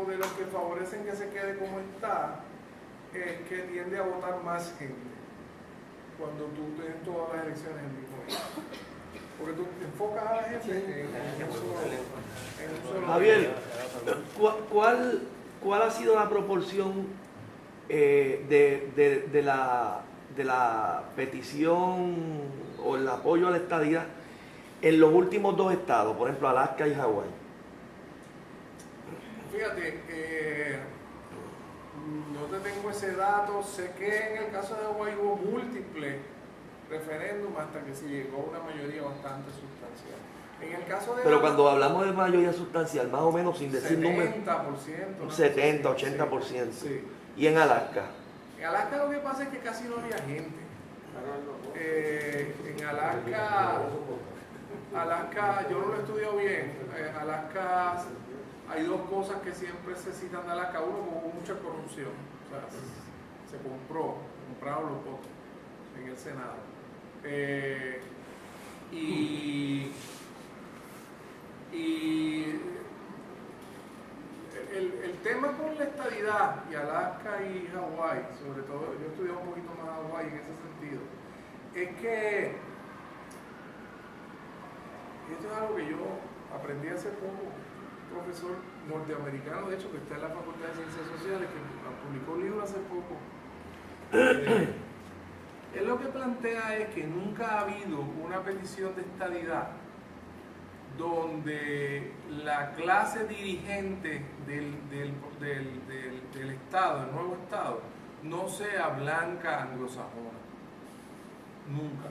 de los que favorecen que se quede como está es que tiende a votar más gente cuando tú tienes todas las elecciones en el mismo día. Porque tú enfocas a la gente en un solo. Javier, ¿cuál ha sido la proporción de la petición o el apoyo a la estadidad en los últimos dos estados, por ejemplo Alaska y Hawái? Fíjate, no te tengo ese dato, sé que en el caso de Hawái hubo múltiples referéndum hasta que se llegó a una mayoría bastante sustancial. En el caso de Pero cuando hablamos de mayoría sustancial, más o menos sin decir números, 70%, un 70, 80%. Sí. ¿Y en Alaska? En Alaska lo que pasa es que casi no había gente. En Alaska yo no lo he estudiado bien. Alaska hay dos cosas que siempre se citan de Alaska. Uno, hubo mucha corrupción. O sea, se compraron los votos en el Senado. Y el tema con la estadidad y Alaska y Hawái, sobre todo, yo he estudiado un poquito más Hawái en ese sentido, es que esto es algo que yo aprendí hace poco, un profesor norteamericano, de hecho, que está en la Facultad de Ciencias Sociales, que publicó un libro hace poco. Él lo que plantea es que nunca ha habido una petición de estadidad donde la clase dirigente del Estado, del nuevo Estado, no sea blanca anglosajona. Nunca.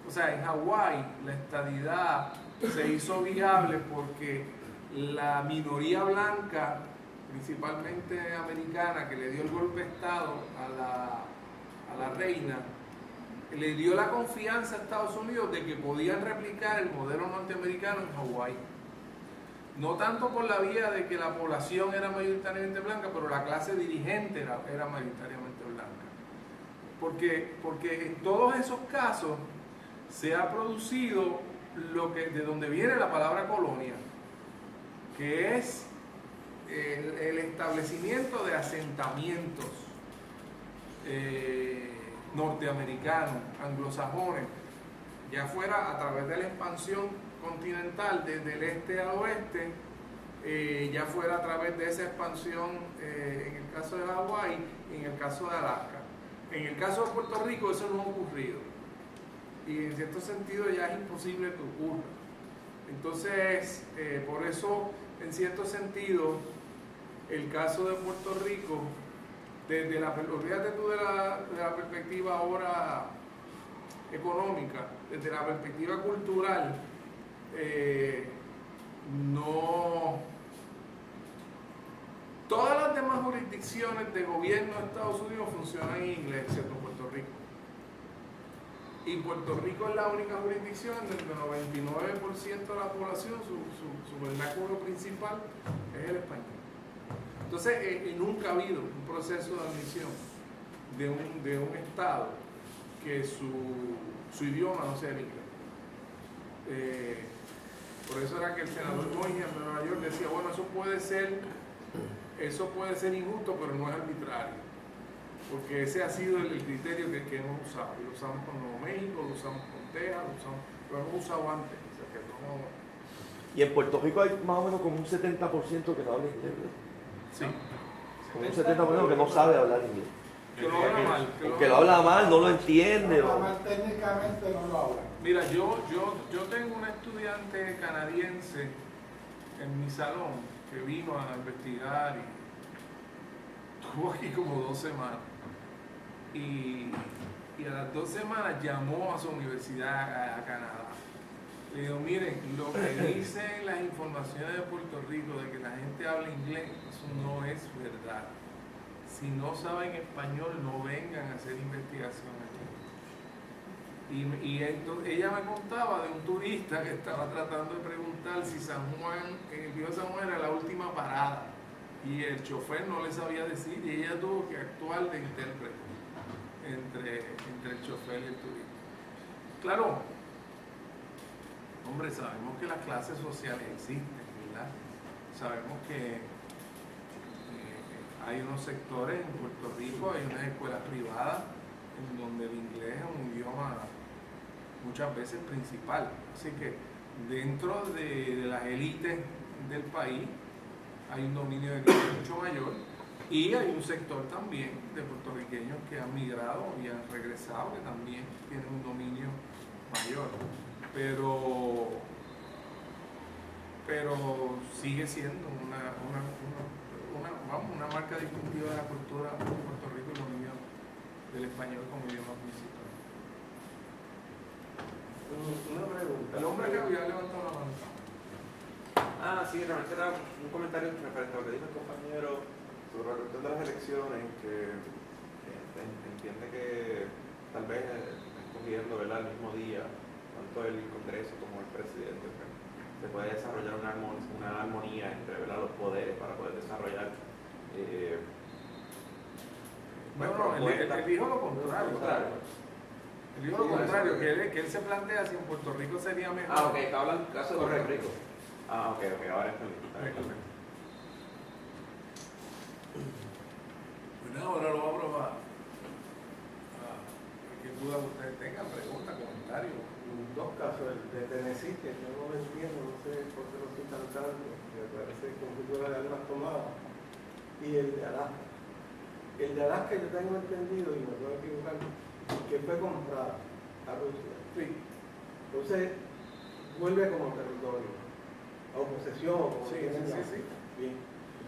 O sea, en Hawái la estadidad se hizo viable porque la minoría blanca, principalmente americana, que le dio el golpe de Estado a la reina, le dio la confianza a Estados Unidos de que podían replicar el modelo norteamericano en Hawái. No tanto por la vía de que la población era mayoritariamente blanca, pero la clase dirigente era mayoritariamente blanca. Porque en todos esos casos se ha producido de donde viene la palabra colonia, que es el establecimiento de asentamientos norteamericanos, anglosajones, ya fuera a través de la expansión continental desde el este al oeste, ya fuera a través de esa expansión en el caso de Hawái y en el caso de Alaska. En el caso de Puerto Rico eso no ha ocurrido y en cierto sentido ya es imposible que ocurra. Entonces, por eso, en cierto sentido, el caso de Puerto Rico, olvídate tú de la perspectiva ahora económica, desde la perspectiva cultural, no. Todas las demás jurisdicciones de gobierno de Estados Unidos funcionan en inglés, excepto Puerto Rico. Y Puerto Rico es la única jurisdicción donde el 99% de la población, su vernáculo principal es el español. Entonces, nunca ha habido un proceso de admisión de un Estado que su idioma no sea el inglés. Por Por eso era que el senador Moynihan de Nueva York decía, bueno, eso puede ser injusto, pero no es arbitrario. Porque ese ha sido el criterio que hemos usado. Y lo usamos con Nuevo México, lo usamos con Texas, lo hemos usado antes. O sea que no... Y en Puerto Rico hay más o menos como un 70% que no habla inglés, ¿verdad? Sí. Como un 70% que no sabe hablar inglés. Que lo habla mal. Que lo habla mal, no lo entiende. No, mal técnicamente no lo habla. Mira, yo tengo una estudiante canadiense en mi salón que vino a investigar y estuvo aquí como 2 semanas. Y a las 2 semanas llamó a su universidad a Canadá. Le digo, miren, lo que dicen las informaciones de Puerto Rico de que la gente habla inglés, eso no es verdad. Si no saben español, no vengan a hacer investigación aquí. Y entonces, ella me contaba de un turista que estaba tratando de preguntar si San Juan, el río San Juan era la última parada. Y el chofer no le sabía decir y ella tuvo que actuar de intérprete entre el chofer y el turista. Claro, hombre, sabemos que las clases sociales existen, ¿verdad? Sabemos que hay unos sectores en Puerto Rico, hay unas escuelas privadas en donde el inglés es un idioma muchas veces principal. Así que dentro de las élites del país hay un dominio del inglés mucho mayor y hay un sector también de puertorriqueños que han migrado y han regresado que también tienen un dominio mayor. Pero sigue siendo una marca distintiva de la cultura de Puerto Rico y el dominio del español como idioma principal. Una pregunta. El hombre que había levantado la mano. Sí, realmente era un comentario referente a lo que dijo el compañero sobre la cuestión de las elecciones, que entiende que tal vez escogiendo, ¿verdad?, el mismo día, tanto el Congreso como el presidente, pues, se puede desarrollar una armonía entre, ¿verdad?, los poderes para poder desarrollar Él dijo lo contrario. Él dijo lo contrario, que él se plantea si en Puerto Rico sería mejor. Ok, está hablando del caso de Puerto Rico. Ok, ahora entendí. Bueno, ahora lo voy a probar. Cualquier duda que ustedes tengan, pregunta, comentario. Dos casos, el de Tennessee, que yo no lo entiendo, no sé por qué lo estoy cantando, me parece como si fuera de armas tomadas, y el de Alaska. El de Alaska yo tengo entendido, y me puedo equivocar, que fue comprada a Rusia. Sí. Entonces, vuelve como territorio, o posesión, o como quieran llamar. Bien.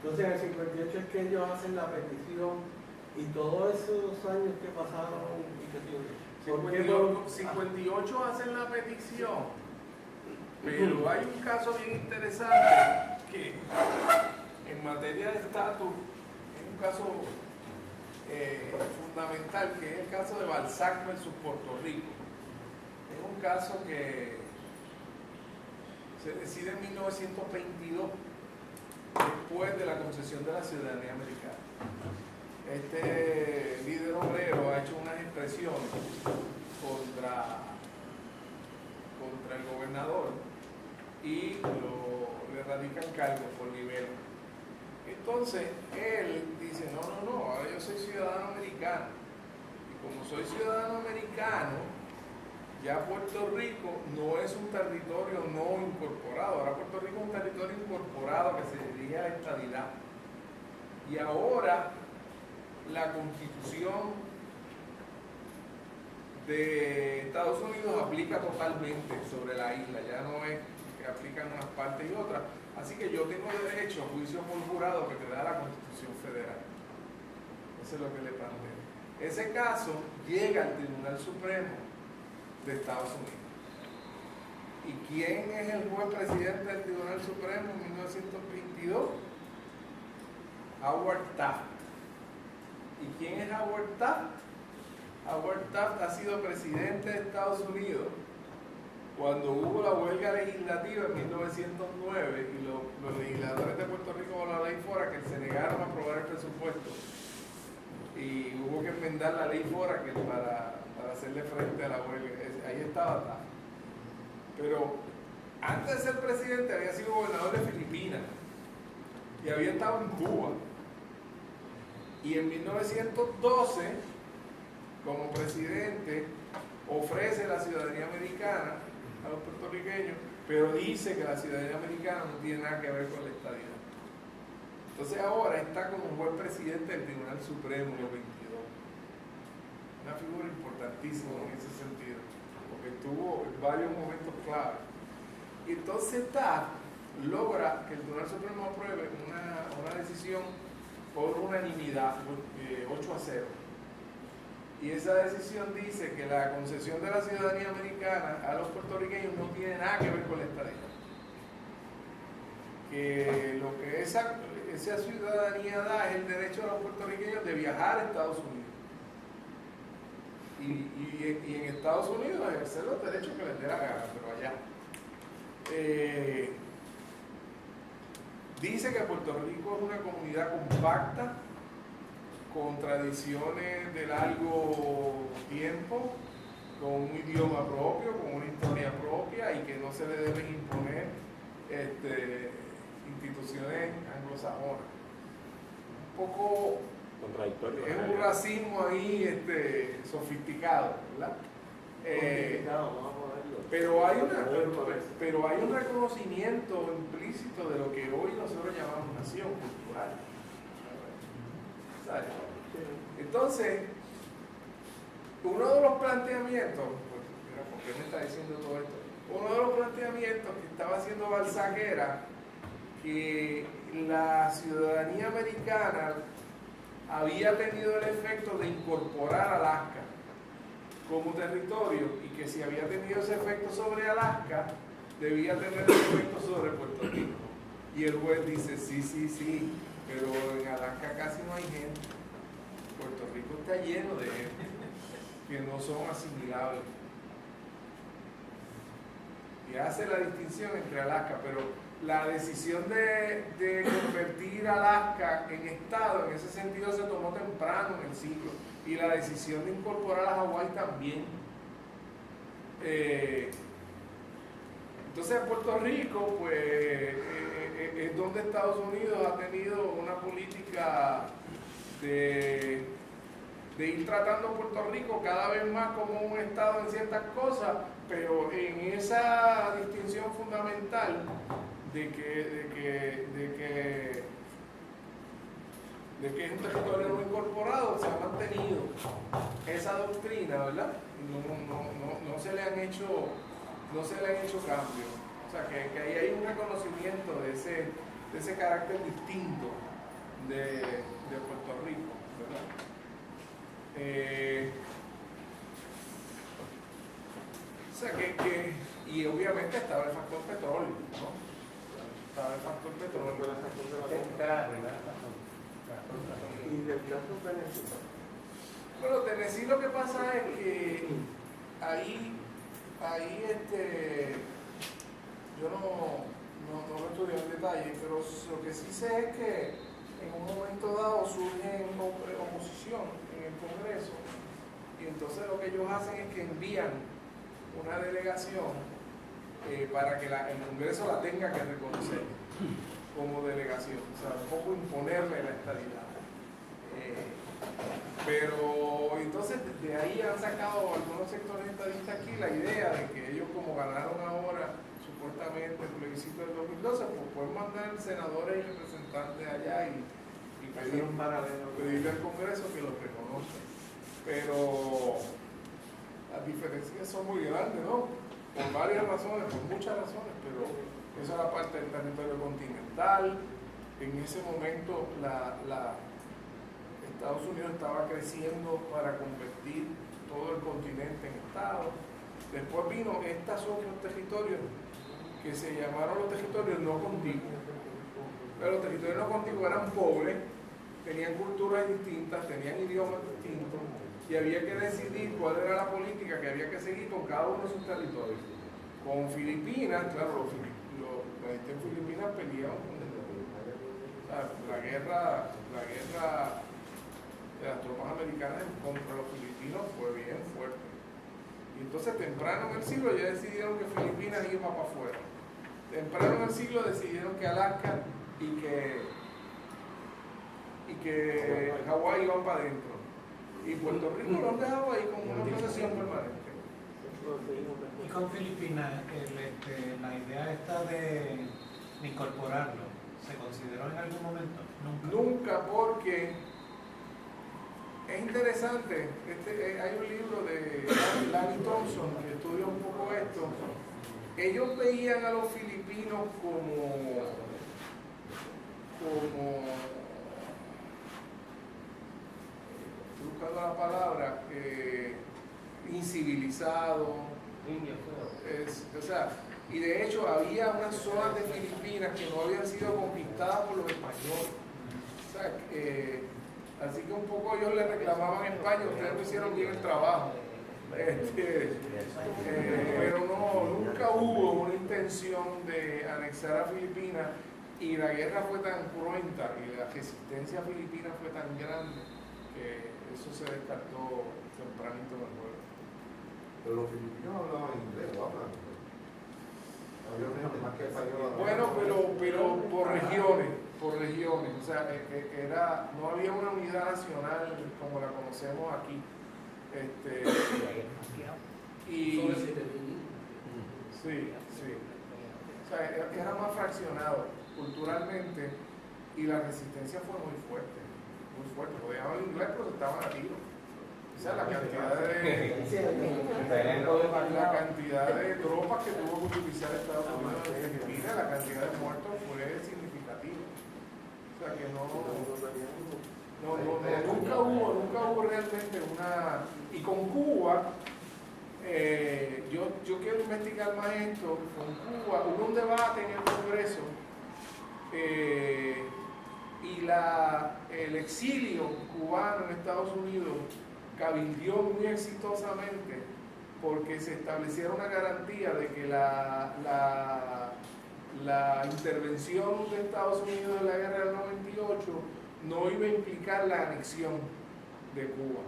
Entonces, en el 58 es que ellos hacen la petición, y todos esos años que pasaron, y que 58 hacen la petición, pero hay un caso bien interesante que en materia de estatus es un caso fundamental, que es el caso de Balzac versus Puerto Rico. Es un caso que se decide en 1922, después de la concesión de la ciudadanía americana. Este líder obrero ha hecho unas expresiones contra el gobernador y le radican cargos por libelo. Entonces él dice, no, ahora yo soy ciudadano americano y como soy ciudadano americano, ya Puerto Rico no es un territorio no incorporado, ahora Puerto Rico es un territorio incorporado que se dirige a la estadidad. Y ahora la Constitución de Estados Unidos aplica totalmente sobre la isla, ya no es que aplican unas partes y otras, así que yo tengo derecho a juicio por jurado que te da la Constitución Federal. Eso es lo que le plantea. Ese caso llega al Tribunal Supremo de Estados Unidos. ¿Y quién es el juez presidente del Tribunal Supremo en 1922? Howard Taft. ¿Y quién es Howard Taft? Howard Taft ha sido presidente de Estados Unidos cuando hubo la huelga legislativa en 1909 y los legisladores de Puerto Rico con la ley Fora que se negaron a aprobar el presupuesto y hubo que enmendar la ley Fora que para hacerle frente a la huelga. Ahí estaba Taft. Pero antes de ser presidente había sido gobernador de Filipinas y había estado en Cuba. Y en 1912, como presidente, ofrece la ciudadanía americana a los puertorriqueños, pero dice que la ciudadanía americana no tiene nada que ver con la estadidad. Entonces ahora está como juez presidente del Tribunal Supremo en el 22. Una figura importantísima en ese sentido, porque tuvo varios momentos clave. Y entonces logra que el Tribunal Supremo apruebe una decisión por unanimidad, 8-0. Y esa decisión dice que la concesión de la ciudadanía americana a los puertorriqueños no tiene nada que ver con la estadía. Que lo que esa ciudadanía da es el derecho a los puertorriqueños de viajar a Estados Unidos. Y en Estados Unidos ejercer los derechos que les dé la gana, pero allá. Dice que Puerto Rico es una comunidad compacta, con tradiciones de largo tiempo, con un idioma propio, con una historia propia y que no se le deben imponer instituciones anglosajonas. Un poco contradictorio. es un racismo ahí sofisticado, ¿verdad? Pero hay un reconocimiento implícito de lo que hoy nosotros llamamos nación cultural. ¿Sabes? Entonces, uno de los planteamientos, ¿por qué me está diciendo todo esto? Uno de los planteamientos que estaba haciendo Balzac era que la ciudadanía americana había tenido el efecto de incorporar Alaska como territorio y que si había tenido ese efecto sobre Alaska, debía tener el efecto sobre Puerto Rico. Y el juez dice, sí, pero en Alaska casi no hay gente. Puerto Rico está lleno de gente que no son asimilables. Y hace la distinción entre Alaska, pero la decisión de convertir Alaska en estado, en ese sentido se tomó temprano en el siglo, y la decisión de incorporar a Hawái también. Entonces Puerto Rico pues es donde Estados Unidos ha tenido una política de ir tratando a Puerto Rico cada vez más como un estado en ciertas cosas, pero en esa distinción fundamental de que es un territorio no incorporado, se ha mantenido esa doctrina, ¿verdad? No se le han hecho cambios. O sea, que ahí hay un reconocimiento de ese carácter distinto de Puerto Rico, ¿verdad? O sea, y obviamente estaba el factor petróleo, ¿no? Estaba el factor petróleo. Y del caso Tennessee. Bueno, Tennessee lo que pasa es que ahí yo no lo estudié en detalle, pero lo que sí sé es que en un momento dado surge oposición en el Congreso y entonces lo que ellos hacen es que envían una delegación para que el Congreso la tenga que reconocer como delegación, o sea, un poco imponerle la estadidad. Pero entonces de ahí han sacado algunos sectores estadistas aquí la idea de que ellos, como ganaron ahora supuestamente el plebiscito del 2012, pues pueden mandar senadores y representantes allá y pedirle al Congreso que los reconozca. Pero las diferencias son muy grandes, ¿no? Por varias razones, por muchas razones, pero esa era parte del territorio continental. En ese momento Estados Unidos estaba creciendo para convertir todo el continente en estado. Después vino estos otros territorios que se llamaron los territorios no contiguos. Pero los territorios no contiguos eran pobres, tenían culturas distintas, tenían idiomas distintos y había que decidir cuál era la política que había que seguir con cada uno de sus territorios. Con Filipinas, claro, la gente en Filipinas peleaban la guerra de las tropas americanas contra los filipinos fue bien fuerte. Y entonces temprano en el siglo ya decidieron que Filipinas iba para afuera. temprano en el siglo decidieron que Alaska y que Hawái iban para adentro. Y Puerto Rico los dejaba ahí como una posesión permanente. Y con Filipinas, la idea esta de incorporarlo, ¿se consideró en algún momento? Nunca, porque es interesante. Hay un libro de Lanny Thompson que estudia un poco esto. Ellos veían a los filipinos como buscando la palabra, incivilizado, o sea, y de hecho había unas zonas de Filipinas que no habían sido conquistadas por los españoles. O sea, así que un poco ellos le reclamaban a España, ustedes no hicieron bien el trabajo. Pero no, nunca hubo una intención de anexar a Filipinas, y la guerra fue tan cruenta y la resistencia filipina fue tan grande que eso se descartó tempranito en el juego. Pero los filipinos hablaban inglés, o hablan. Había gente más que español. Bueno, pero por regiones, o sea, no había una unidad nacional como la conocemos aquí. Sí. O sea, era más fraccionado culturalmente, y la resistencia fue muy fuerte. Podían hablar inglés, pero estaban a tiro. O sea, la cantidad de tropas que tuvo que utilizar Estados Unidos en Filipinas, la cantidad de muertos fue significativa. O sea, que nunca hubo realmente una... Y con Cuba, yo quiero investigar más esto. Con Cuba hubo un debate en el Congreso, y el exilio cubano en Estados Unidos cabildeó muy exitosamente, porque se establecieron una garantía de que la intervención de Estados Unidos en la guerra del 98 no iba a implicar la anexión de Cuba.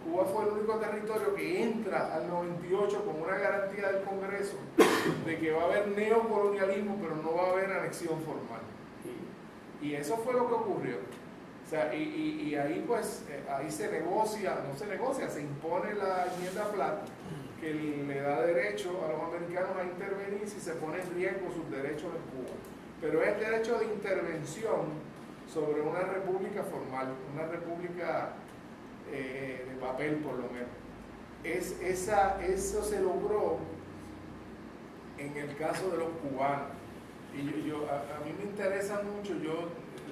Cuba fue el único territorio que entra al 98 con una garantía del Congreso de que va a haber neocolonialismo, pero no va a haber anexión formal. Y eso fue lo que ocurrió. O sea, y ahí pues, ahí se impone la enmienda Platt, que le da derecho a los americanos a intervenir si se pone en riesgo sus derechos en Cuba. Pero es derecho de intervención sobre una república formal, una república de papel por lo menos. Eso se logró en el caso de los cubanos. Y a mí me interesa mucho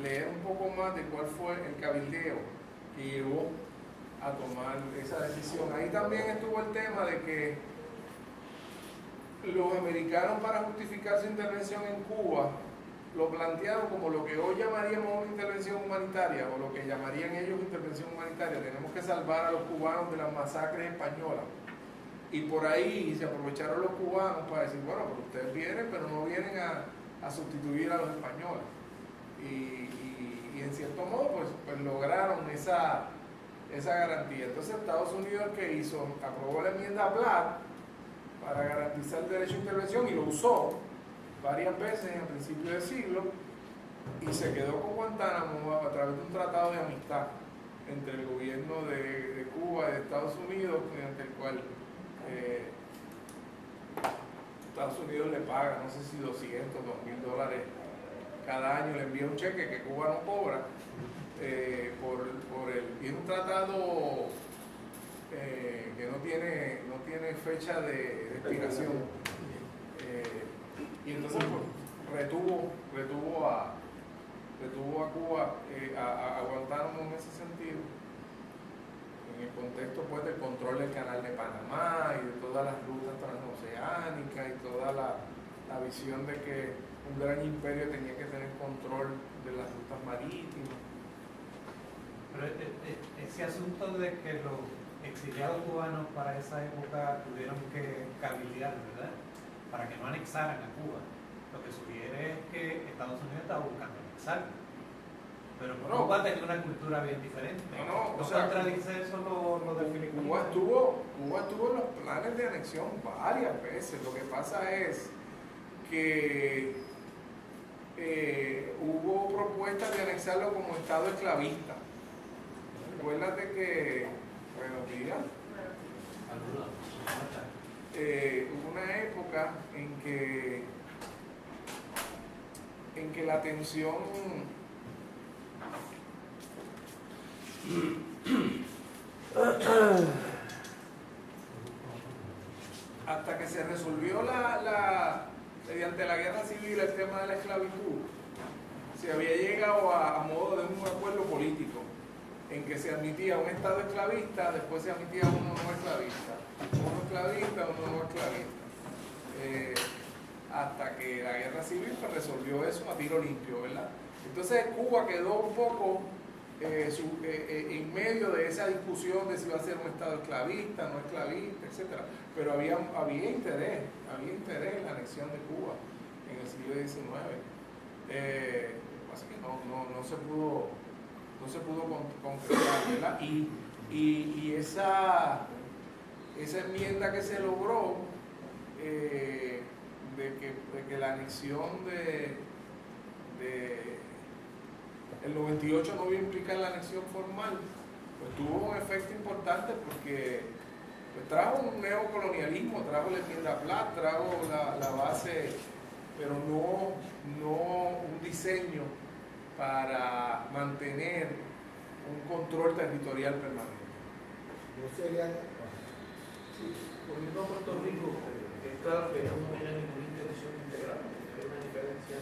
leer un poco más de cuál fue el cabildeo que llevó a tomar esa decisión. Ahí también estuvo el tema de que los americanos, para justificar su intervención en Cuba, lo plantearon como lo que hoy llamaríamos una intervención humanitaria, o lo que llamarían ellos intervención humanitaria. Tenemos que salvar a los cubanos de las masacres españolas. Y por ahí se aprovecharon los cubanos para decir, bueno, pues ustedes vienen, pero no vienen a sustituir a los españoles. Y en cierto modo pues lograron esa garantía. Entonces Estados Unidos, ¿qué hizo? Aprobó la enmienda Platt para garantizar el derecho a intervención, y lo usó varias veces en el principio del siglo, y se quedó con Guantánamo a través de un tratado de amistad entre el gobierno de Cuba y de Estados Unidos, mediante el cual Estados Unidos le paga, no sé si $200, $2,000 cada año, le envía un cheque que Cuba no cobra, y es un tratado que no tiene fecha de expiración, y entonces pues, retuvo a Cuba, a Guantánamo en ese sentido, en el contexto pues del control del canal de Panamá y de todas las rutas transoceánicas y toda la visión de que un gran imperio tenía que tener control de las rutas marítimas. Pero ese asunto de que los exiliados cubanos para esa época tuvieron que cabildear, ¿verdad?, para que no anexaran a Cuba, lo que sugiere es que Estados Unidos estaba buscando anexar. Pero Cuba tenía una cultura bien diferente. ¿No contradice eso lo de Filipinas? Cuba estuvo en los planes de anexión varias veces. Lo que pasa es que hubo propuestas de anexarlo como estado esclavista. Recuérdate que, buenos días, hubo una época en que la tensión hasta que se resolvió mediante la guerra civil el tema de la esclavitud, se había llegado a modo de un acuerdo político en que se admitía un estado esclavista, después se admitía uno no esclavista, uno no esclavista, hasta que la guerra civil pues, resolvió eso a tiro limpio, ¿verdad? Entonces Cuba quedó un poco en medio de esa discusión de si iba a ser un estado esclavista, no esclavista, etc. Pero había interés en la anexión de Cuba en el siglo XIX. Así que no se pudo concretar, ¿verdad? Y esa enmienda que se logró de que la anexión el 98 no iba a implicar la anexión formal, pues tuvo un efecto importante porque pues, trajo un neocolonialismo, trajo la enmienda Platt, trajo la base, pero no un diseño para mantener un control territorial permanente. No sería, Volviendo a Puerto Rico, es claro que no tiene ninguna intención integral, hay una diferencia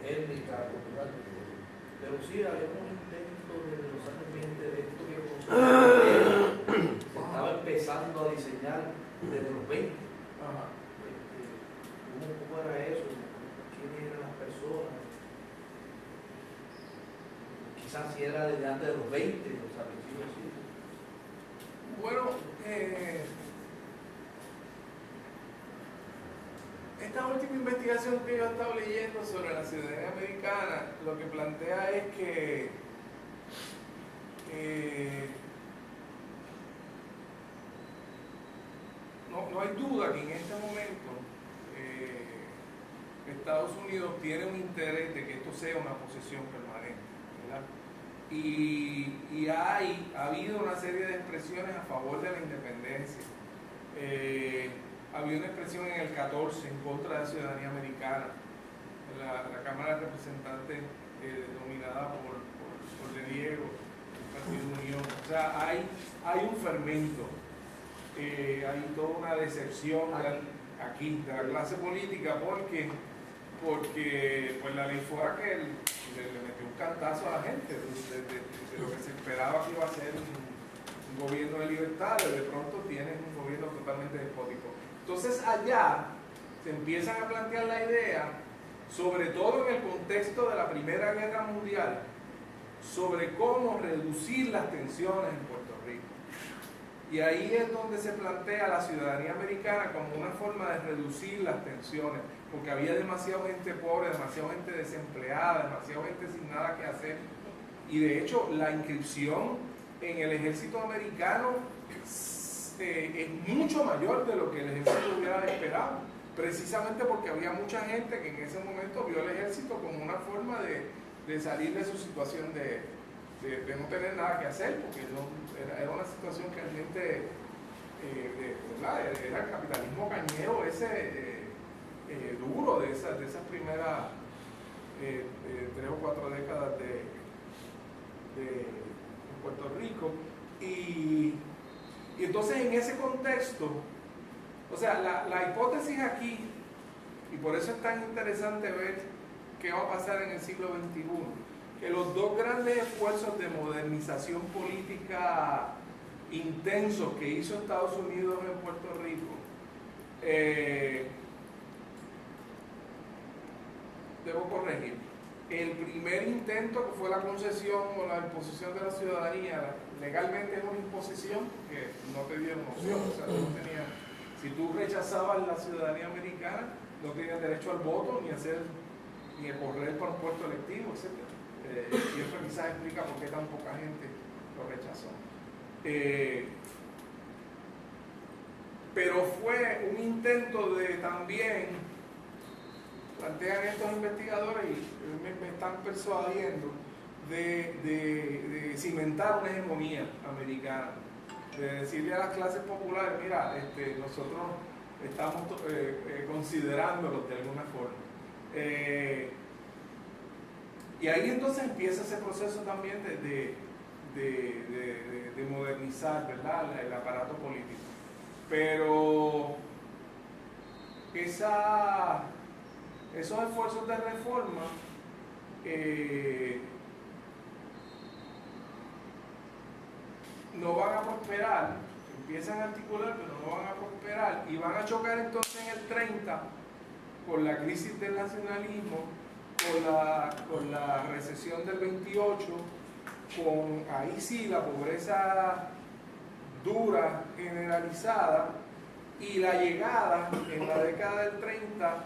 étnica, cultural, pero sí había un intento desde los años 20 de esto que se estaba empezando a diseñar desde los 20. ¿Cómo era eso? ¿Quiénes eran las personas? Quizás si era desde antes de los 20, los apellidos así. Bueno, esta última investigación que yo he estado leyendo sobre la ciudadanía americana, lo que plantea es que no hay duda que en este momento Estados Unidos tiene un interés de que esto sea una posesión permanente, ¿verdad? Y ha habido una serie de expresiones a favor de la independencia. Había una expresión en el 14 en contra de la ciudadanía americana, la Cámara de Representantes dominada por De Diego, el Partido Unión. O sea, hay un fermento, hay toda una decepción aquí de la clase política porque pues la ley fuera que le metió un cantazo a la gente de lo que se esperaba que iba a ser un gobierno de libertades. De pronto tienen un gobierno totalmente despótico. Entonces allá se empiezan a plantear la idea, sobre todo en el contexto de la Primera Guerra Mundial, sobre cómo reducir las tensiones en Puerto Rico. Y ahí es donde se plantea la ciudadanía americana como una forma de reducir las tensiones, porque había demasiada gente pobre, demasiada gente desempleada, demasiada gente sin nada que hacer. Y de hecho la inscripción en el ejército americano es mucho mayor de lo que el ejército hubiera esperado, precisamente porque había mucha gente que en ese momento vio el ejército como una forma de salir de su situación de no tener nada que hacer, porque era una situación que realmente era el capitalismo cañero ese duro de esas primeras 3 o 4 décadas de Puerto Rico. Y entonces en ese contexto, o sea, la hipótesis aquí, y por eso es tan interesante ver qué va a pasar en el siglo XXI, que los dos grandes esfuerzos de modernización política intensos que hizo Estados Unidos en Puerto Rico, debo corregir, el primer intento que fue la concesión o la imposición de la ciudadanía, legalmente es una imposición que no te dieron opción, o sea, no tenías, si tú rechazabas la ciudadanía americana, no tenías derecho al voto, ni a correr para un puesto electivo, etc. Y eso quizás explica por qué tan poca gente lo rechazó. Pero fue un intento de también plantean estos investigadores y me están persuadiendo de cimentar una hegemonía americana, de decirle a las clases populares, mira, nosotros estamos considerándolos de alguna forma. Y ahí entonces empieza ese proceso también de modernizar, ¿verdad?, el aparato político. Pero esos esfuerzos de reforma no van a prosperar, empiezan a articular, pero no van a prosperar, y van a chocar entonces en el 30 con la crisis del nacionalismo, con la recesión del 28, con ahí sí la pobreza dura, generalizada, y la llegada en la década del 30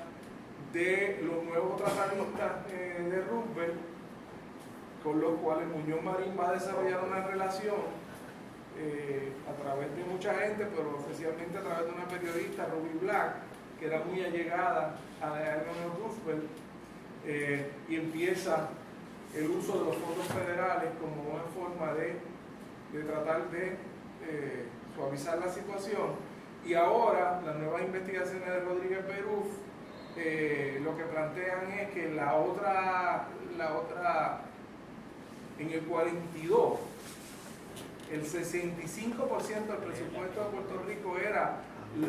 de los nuevos tratadistas de Roosevelt, con los cuales Muñoz Marín va a desarrollar una relación a través de mucha gente, pero especialmente a través de una periodista, Ruby Black, que era muy allegada a Eleanor Roosevelt, y empieza el uso de los fondos federales como una forma de tratar de suavizar la situación. Y ahora las nuevas investigaciones de Rodríguez Beruf lo que plantean es que la otra en el 42 el 65% del presupuesto de Puerto Rico era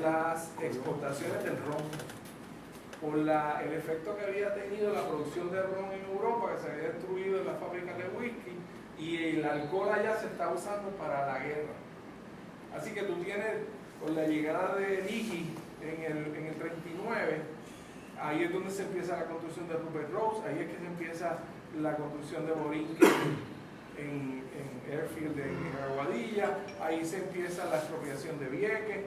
las exportaciones del ron, por el efecto que había tenido la producción de ron en Europa, que se había destruido en las fábricas de whisky, y el alcohol allá se está usando para la guerra. Así que tú tienes, con la llegada de Leahy en el 39, ahí es donde se empieza la construcción de Rupert Rose, ahí es que se empieza la construcción de Borinquen en Airfield en Aguadilla, ahí se empieza la expropiación de Vieques,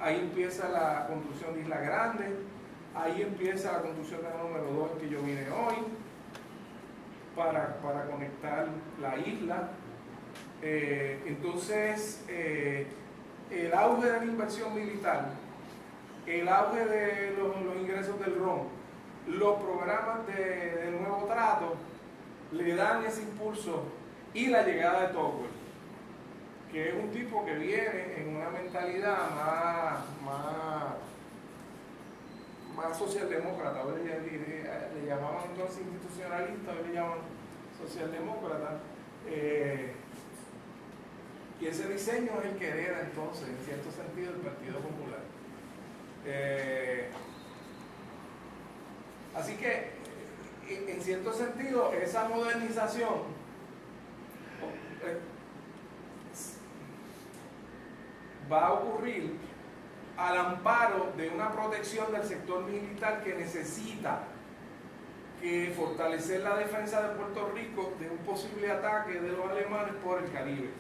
ahí empieza la construcción de Isla Grande, ahí empieza la construcción de la número 2 en que yo vine hoy, para conectar la isla. Entonces, el auge de la inversión militar, el auge de los ingresos del RON, los programas del nuevo trato, le dan ese impulso, y la llegada de Tocqueville, que es un tipo que viene en una mentalidad más socialdemócrata. Ahora le llamaban entonces institucionalista, hoy le llaman socialdemócrata, y ese diseño es el que hereda entonces, en cierto sentido, el Partido Popular. Así que, en cierto sentido, esa modernización va a ocurrir al amparo de una protección del sector militar que necesita fortalecer la defensa de Puerto Rico de un posible ataque de los alemanes por el Caribe.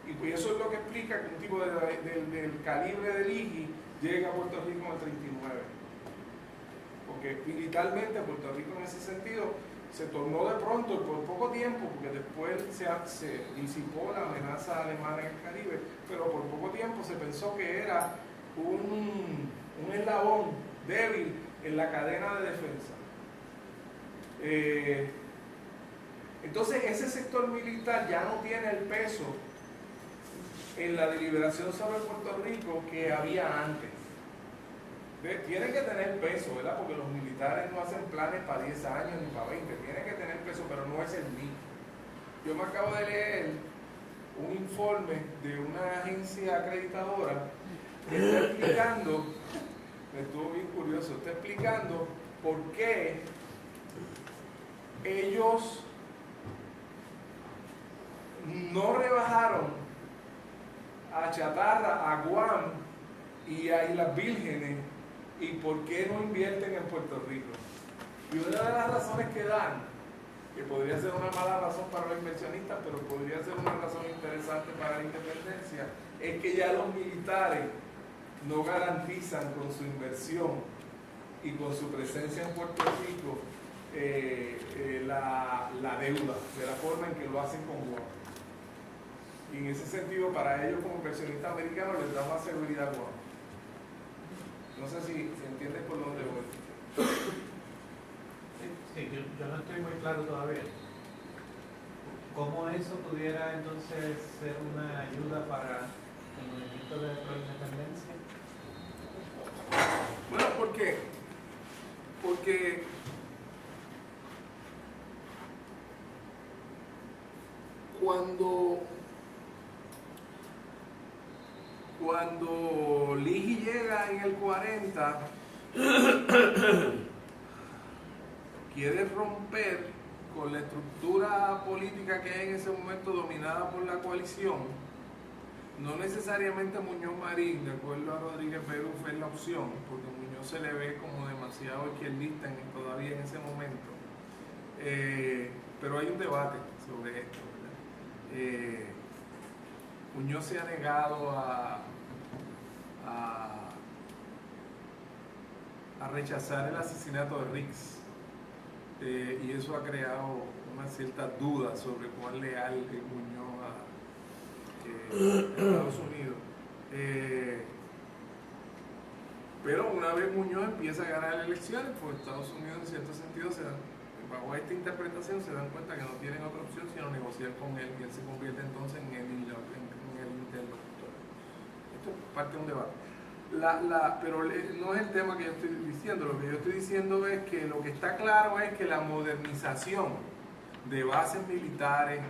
Y pues eso es lo que explica que un tipo del calibre de Leahy llega a Puerto Rico en el 39. Porque militarmente Puerto Rico en ese sentido se tornó de pronto por poco tiempo, porque después se disipó la amenaza alemana en el Caribe, pero por poco tiempo se pensó que era un eslabón débil en la cadena de defensa. Entonces ese sector militar ya no tiene el peso en la deliberación sobre Puerto Rico que había antes. Tienen que tener peso, ¿verdad? Porque los militares no hacen planes para 10 años ni para 20, tienen que tener peso, pero no es el mismo. Yo me acabo de leer un informe de una agencia acreditadora que está explicando, me estuvo bien curioso, está explicando por qué ellos no rebajaron a Chatarra, a Guam y a Islas Vírgenes, y por qué no invierten en Puerto Rico. Y una de las razones que dan, que podría ser una mala razón para los inversionistas, pero podría ser una razón interesante para la independencia, es que ya los militares no garantizan con su inversión y con su presencia en Puerto Rico la deuda, de la forma en que lo hacen con Guam. Y en ese sentido, para ellos como inversionistas americanos les da más seguridad Guam. No sé si entiendes por dónde voy. Sí, yo no estoy muy claro todavía. ¿Cómo eso pudiera entonces ser una ayuda para el movimiento de pro-independencia? Bueno, ¿por qué? Porque cuando Ligi llega en el 40, quiere romper con la estructura política que hay en ese momento dominada por la coalición. No necesariamente Muñoz Marín, de acuerdo a Rodríguez Beruf, es la opción, porque Muñoz se le ve como demasiado izquierdista todavía en ese momento. Pero hay un debate sobre esto, ¿verdad? Muñoz se ha negado a rechazar el asesinato de Riggs, y eso ha creado una cierta duda sobre cuán leal es Muñoz a Estados Unidos. Pero una vez Muñoz empieza a ganar las elecciones, pues Estados Unidos en cierto sentido bajo esta interpretación se dan cuenta que no tienen otra opción sino negociar con él, y él se convierte entonces en el interlocutor. Esto es parte de un debate. Pero no es el tema que yo estoy diciendo. Lo que yo estoy diciendo es que lo que está claro es que la modernización de bases militares,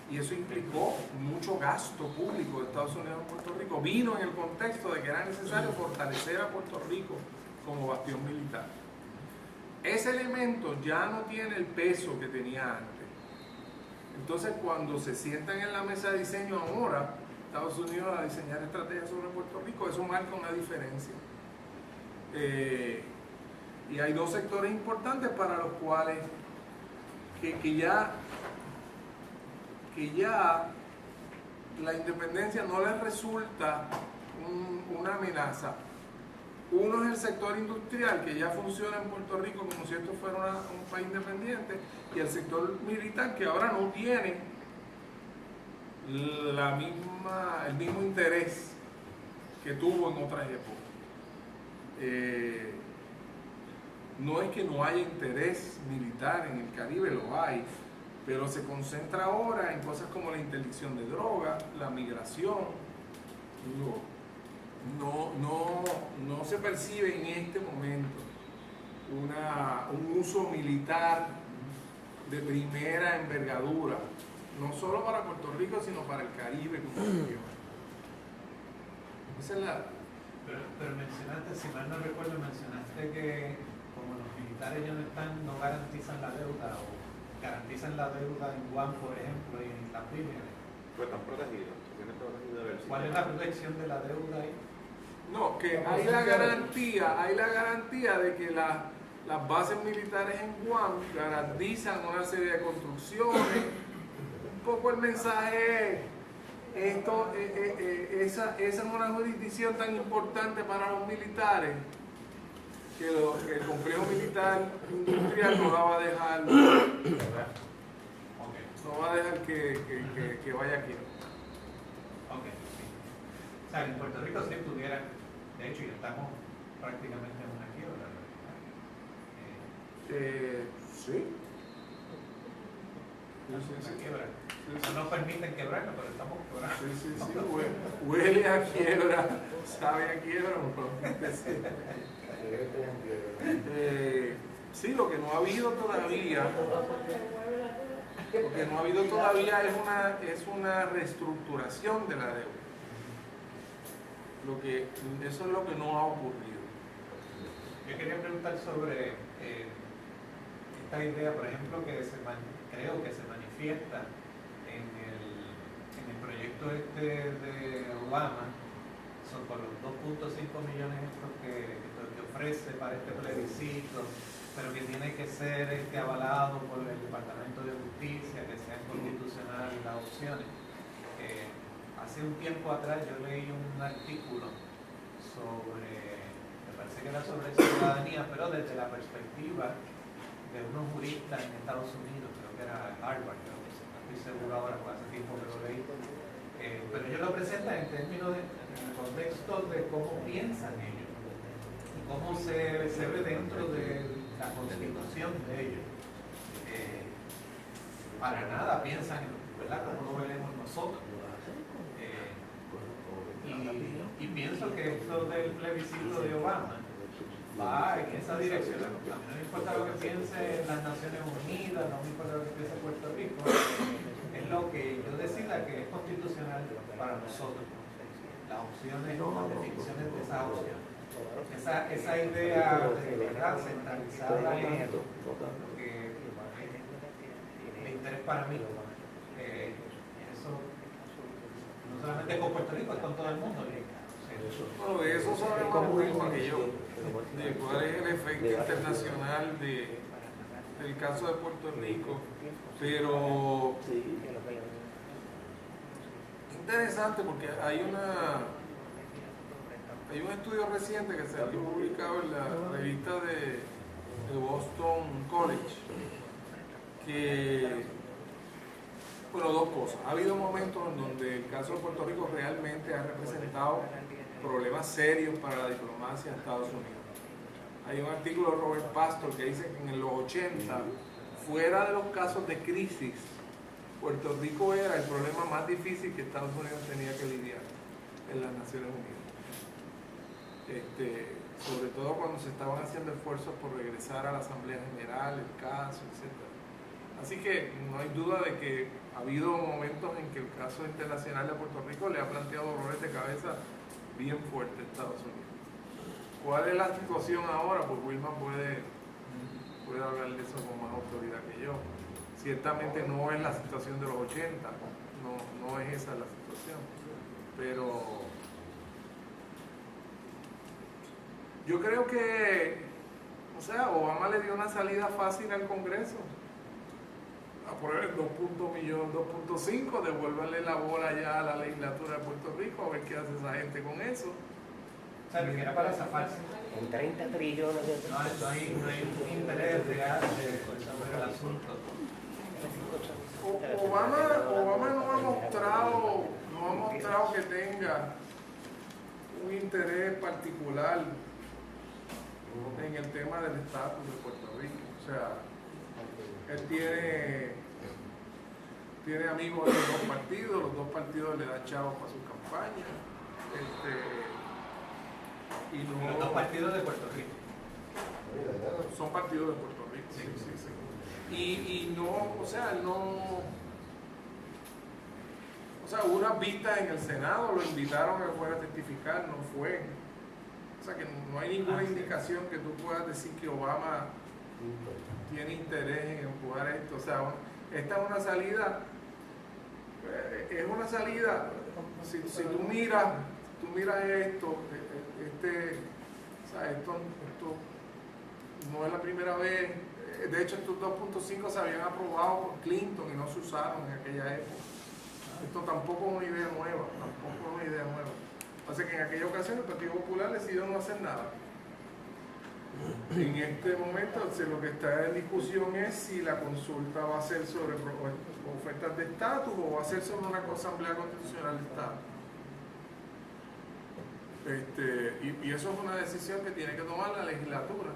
y eso implicó mucho gasto público de Estados Unidos en Puerto Rico, vino en el contexto de que era necesario fortalecer a Puerto Rico como bastión militar. Ese elemento ya no tiene el peso que tenía antes. Entonces, cuando se sientan en la mesa de diseño ahora, Estados Unidos a diseñar estrategias sobre Puerto Rico, eso marca una diferencia. Y hay dos sectores importantes para los cuales que ya la independencia no les resulta una amenaza. Uno es el sector industrial, que ya funciona en Puerto Rico como si esto fuera un país independiente, y el sector militar, que ahora no tiene el mismo interés que tuvo en otras épocas. No es que no haya interés militar en el Caribe, lo hay, pero se concentra ahora en cosas como la interdicción de drogas, la migración. No se percibe en este momento un uso militar de primera envergadura, no solo para Puerto Rico, sino para el Caribe como región. Esa es la... Pero mencionaste, si mal no recuerdo, mencionaste que como los militares ya no garantizan la deuda, o garantizan la deuda en Guam, por ejemplo, y en las Vírgenes. Pues están protegidos, tienen protegido el ¿Cuál es la protección de la deuda ahí? No, que hay la garantía de que las bases militares en Guam garantizan una serie de construcciones. Un poco el mensaje es, esa es una jurisdicción tan importante para los militares que el complejo militar industrial no la va a dejar, que vaya aquí. Okay. O sea, en Puerto Rico sí pudiera, de hecho ya estamos prácticamente en una quiebra, ¿verdad? Sí. Una quiebra. No nos permiten quebrarnos, pero estamos quebrando. Sí. Huele a quiebra, sabe a quiebra, sí, lo que no ha habido todavía es una reestructuración de la deuda. Eso es lo que no ha ocurrido. Yo quería preguntar sobre esta idea, por ejemplo, que creo que se manifiesta en el proyecto de Obama, son por los 2.5 millones estos que ofrece para este plebiscito, pero que tiene que ser avalado por el Departamento de Justicia, que sean constitucionales las opciones. Hace un tiempo atrás yo leí un artículo me parece que era sobre ciudadanía, pero desde la perspectiva de unos juristas en Estados Unidos, creo que era Harvard, no estoy seguro ahora, porque hace tiempo que lo leí, Pero ellos lo presentan en términos en el contexto de cómo piensan ellos y cómo se ve dentro de la constitución de ellos. Para nada piensan, ¿verdad?, como lo veremos nosotros. Y pienso que esto del plebiscito de Obama va en esa dirección. A mí no me importa lo que piense las Naciones Unidas, no me importa lo que piense Puerto Rico, es lo que yo decida que es constitucional para nosotros. Las opciones, las definiciones de esa opción. Esa idea de verdad centralizada en lo que de interés para mí. Eso no solamente con Puerto Rico, es con todo el mundo. Bueno, de eso sabe más Wilma que yo, de cuál es el efecto internacional del caso de Puerto Rico, pero interesante porque hay un estudio reciente que se ha publicado en la revista de Boston College, que, bueno, dos cosas. Ha habido momentos en donde el caso de Puerto Rico realmente ha representado problemas serios para la diplomacia de Estados Unidos. Hay un artículo de Robert Pastor que dice que en los 80, fuera de los casos de crisis, Puerto Rico era el problema más difícil que Estados Unidos tenía que lidiar en las Naciones Unidas. Sobre todo cuando se estaban haciendo esfuerzos por regresar a la Asamblea General, el caso, etc. Así que no hay duda de que ha habido momentos en que el caso internacional de Puerto Rico le ha planteado dolores de cabeza bien fuerte a Estados Unidos. ¿Cuál es la situación ahora? Pues Wilma puede hablar de eso con más autoridad que yo. Ciertamente no es la situación de los 80, no es esa la situación, pero yo creo que, Obama le dio una salida fácil al Congreso. Aprobar el 2.5, devuélvanle la bola ya a la legislatura de Puerto Rico, a ver qué hace esa gente con eso. O sea, que era para zafarse. Con 30 trillones de No hay un interés real sobre el asunto. Obama no ha mostrado que tenga un interés particular en el tema del estatus de Puerto Rico. O sea, él tiene amigos de los dos partidos le dan chavos para su campaña. Y no, Los dos partidos de Puerto Rico. son partidos de Puerto Rico. Sí. Y no, hubo unas vistas en el Senado, lo invitaron a que fuera a testificar, no fue. O sea que no hay ninguna indicación que tú puedas decir que Obama tiene interés en empujar esto. O sea, esta es una salida, si tú miras esto, esto no es la primera vez. De hecho, estos 2.5 se habían aprobado por Clinton y no se usaron en aquella época. Esto tampoco es una idea nueva, Así que en aquella ocasión el Partido Popular decidió no hacer nada. En este momento lo que está en discusión es si la consulta va a ser sobre ofertas de estatus o va a ser sobre una asamblea constitucional de Estado. Y eso es una decisión que tiene que tomar la legislatura,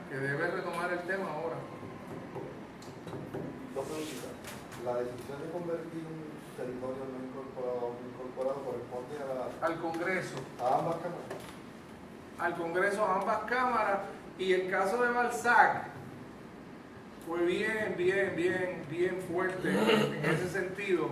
que debe retomar el tema ahora. Dos preguntas. La decisión de convertir un territorio no incorporado corresponde al Congreso. A ambas cámaras. Al Congreso, a ambas cámaras, y el caso de Balzac fue bien fuerte en ese sentido.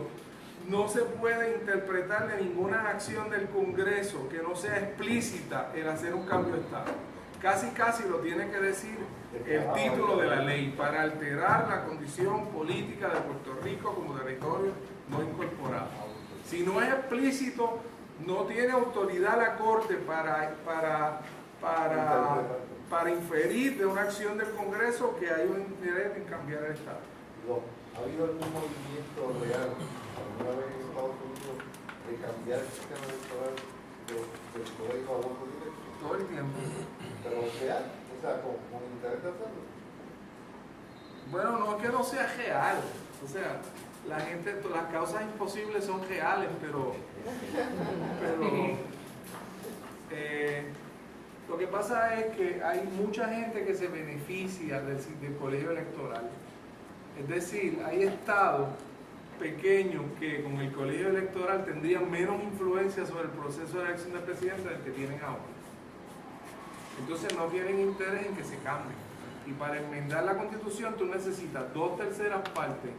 No se puede interpretar de ninguna acción del Congreso que no sea explícita el hacer un cambio de Estado. Casi lo tiene que decir el título de la ley para alterar la condición política de Puerto Rico como territorio no incorporado. Si no es explícito, no tiene autoridad la Corte para inferir de una acción del Congreso que hay un interés en cambiar el Estado. ¿Ha habido algún movimiento real alguna vez en Estados Unidos de cambiar el sistema electoral del colegio a voto directo? Todo el tiempo. Pero real, o sea, con interés de hacerlo. Bueno, no es que no sea real. O sea, la gente, las causas imposibles son reales, pero lo que pasa es que hay mucha gente que se beneficia del colegio electoral. Es decir, hay estados pequeños que con el colegio electoral tendrían menos influencia sobre el proceso de elección del presidente del que tienen ahora. Entonces no tienen interés en que se cambie. Y para enmendar la Constitución tú necesitas 2/3 partes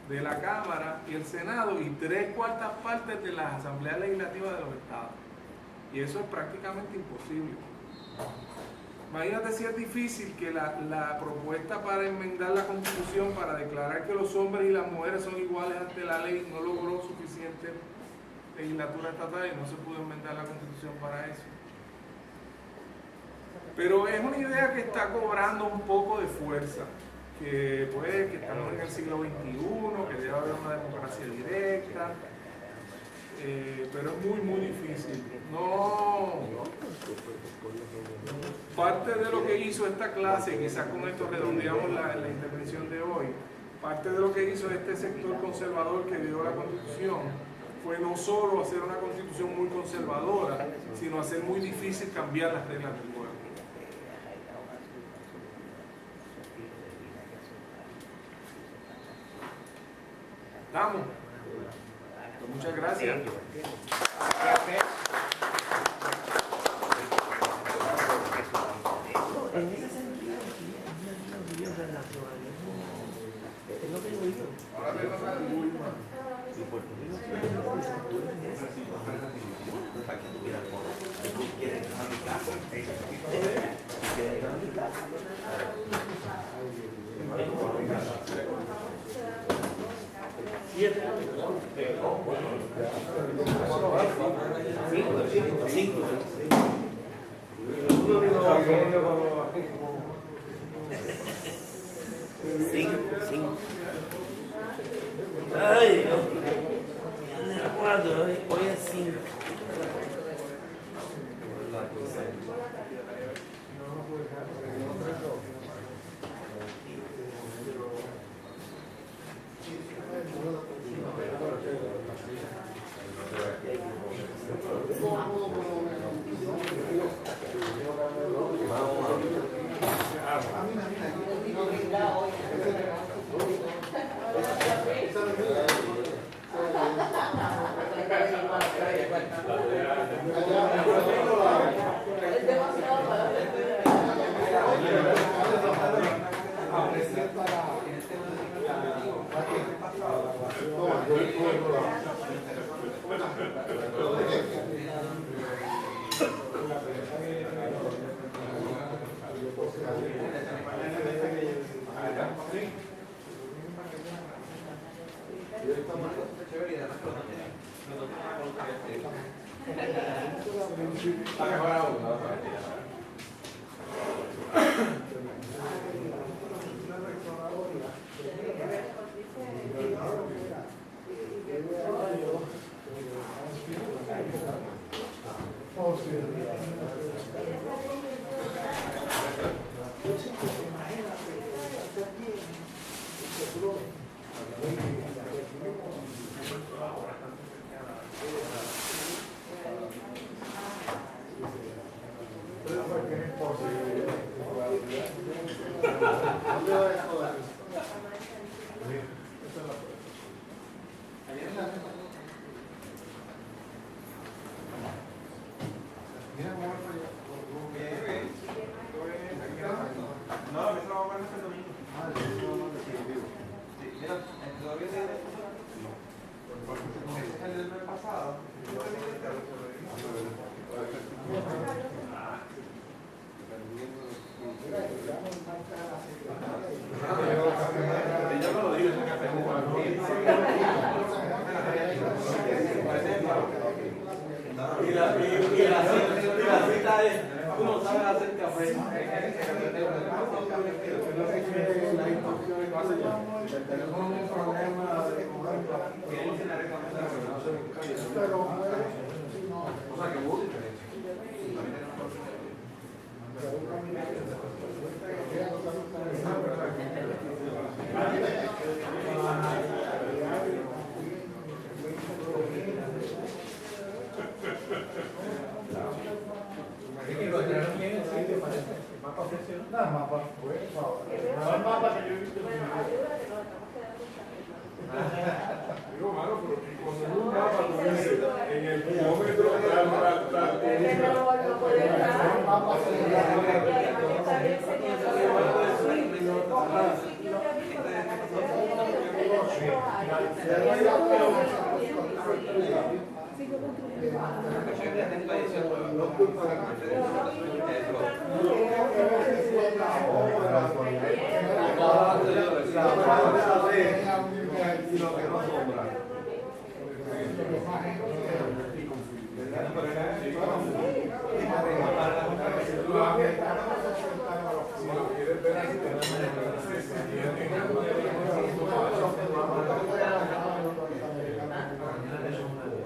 de la Cámara y el Senado y 3/4 partes de las asambleas legislativas de los estados. Y eso es prácticamente imposible. Imagínate si es difícil que la propuesta para enmendar la Constitución, para declarar que los hombres y las mujeres son iguales ante la ley, no logró suficiente legislatura estatal y no se pudo enmendar la Constitución para eso. Pero es una idea que está cobrando un poco de fuerza, que estamos en el siglo XXI, que debe haber una democracia directa, pero es muy difícil. Parte de lo que hizo esta clase, quizás con esto redondeamos la intervención de hoy, parte de lo que hizo este sector conservador que dio la Constitución fue no solo hacer una Constitución muy conservadora, sino hacer muy difícil cambiar las reglas del juego. ¿Estamos? Pues muchas gracias. En ese sentido, el nacionalismo es lo que yo digo. Y Puerto Rico Ay, hoy es 5. Gracias. Es que encontraron bien el sitio para el mapa funcionó. Nada más para fue, el mapa que yo he visto. Digo, mano, pero cuando en un mapa tú dices en el kilómetro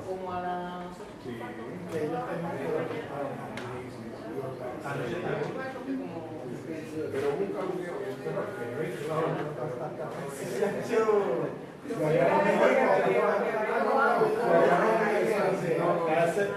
Como a la... pero nunca lo vieron. Gracias.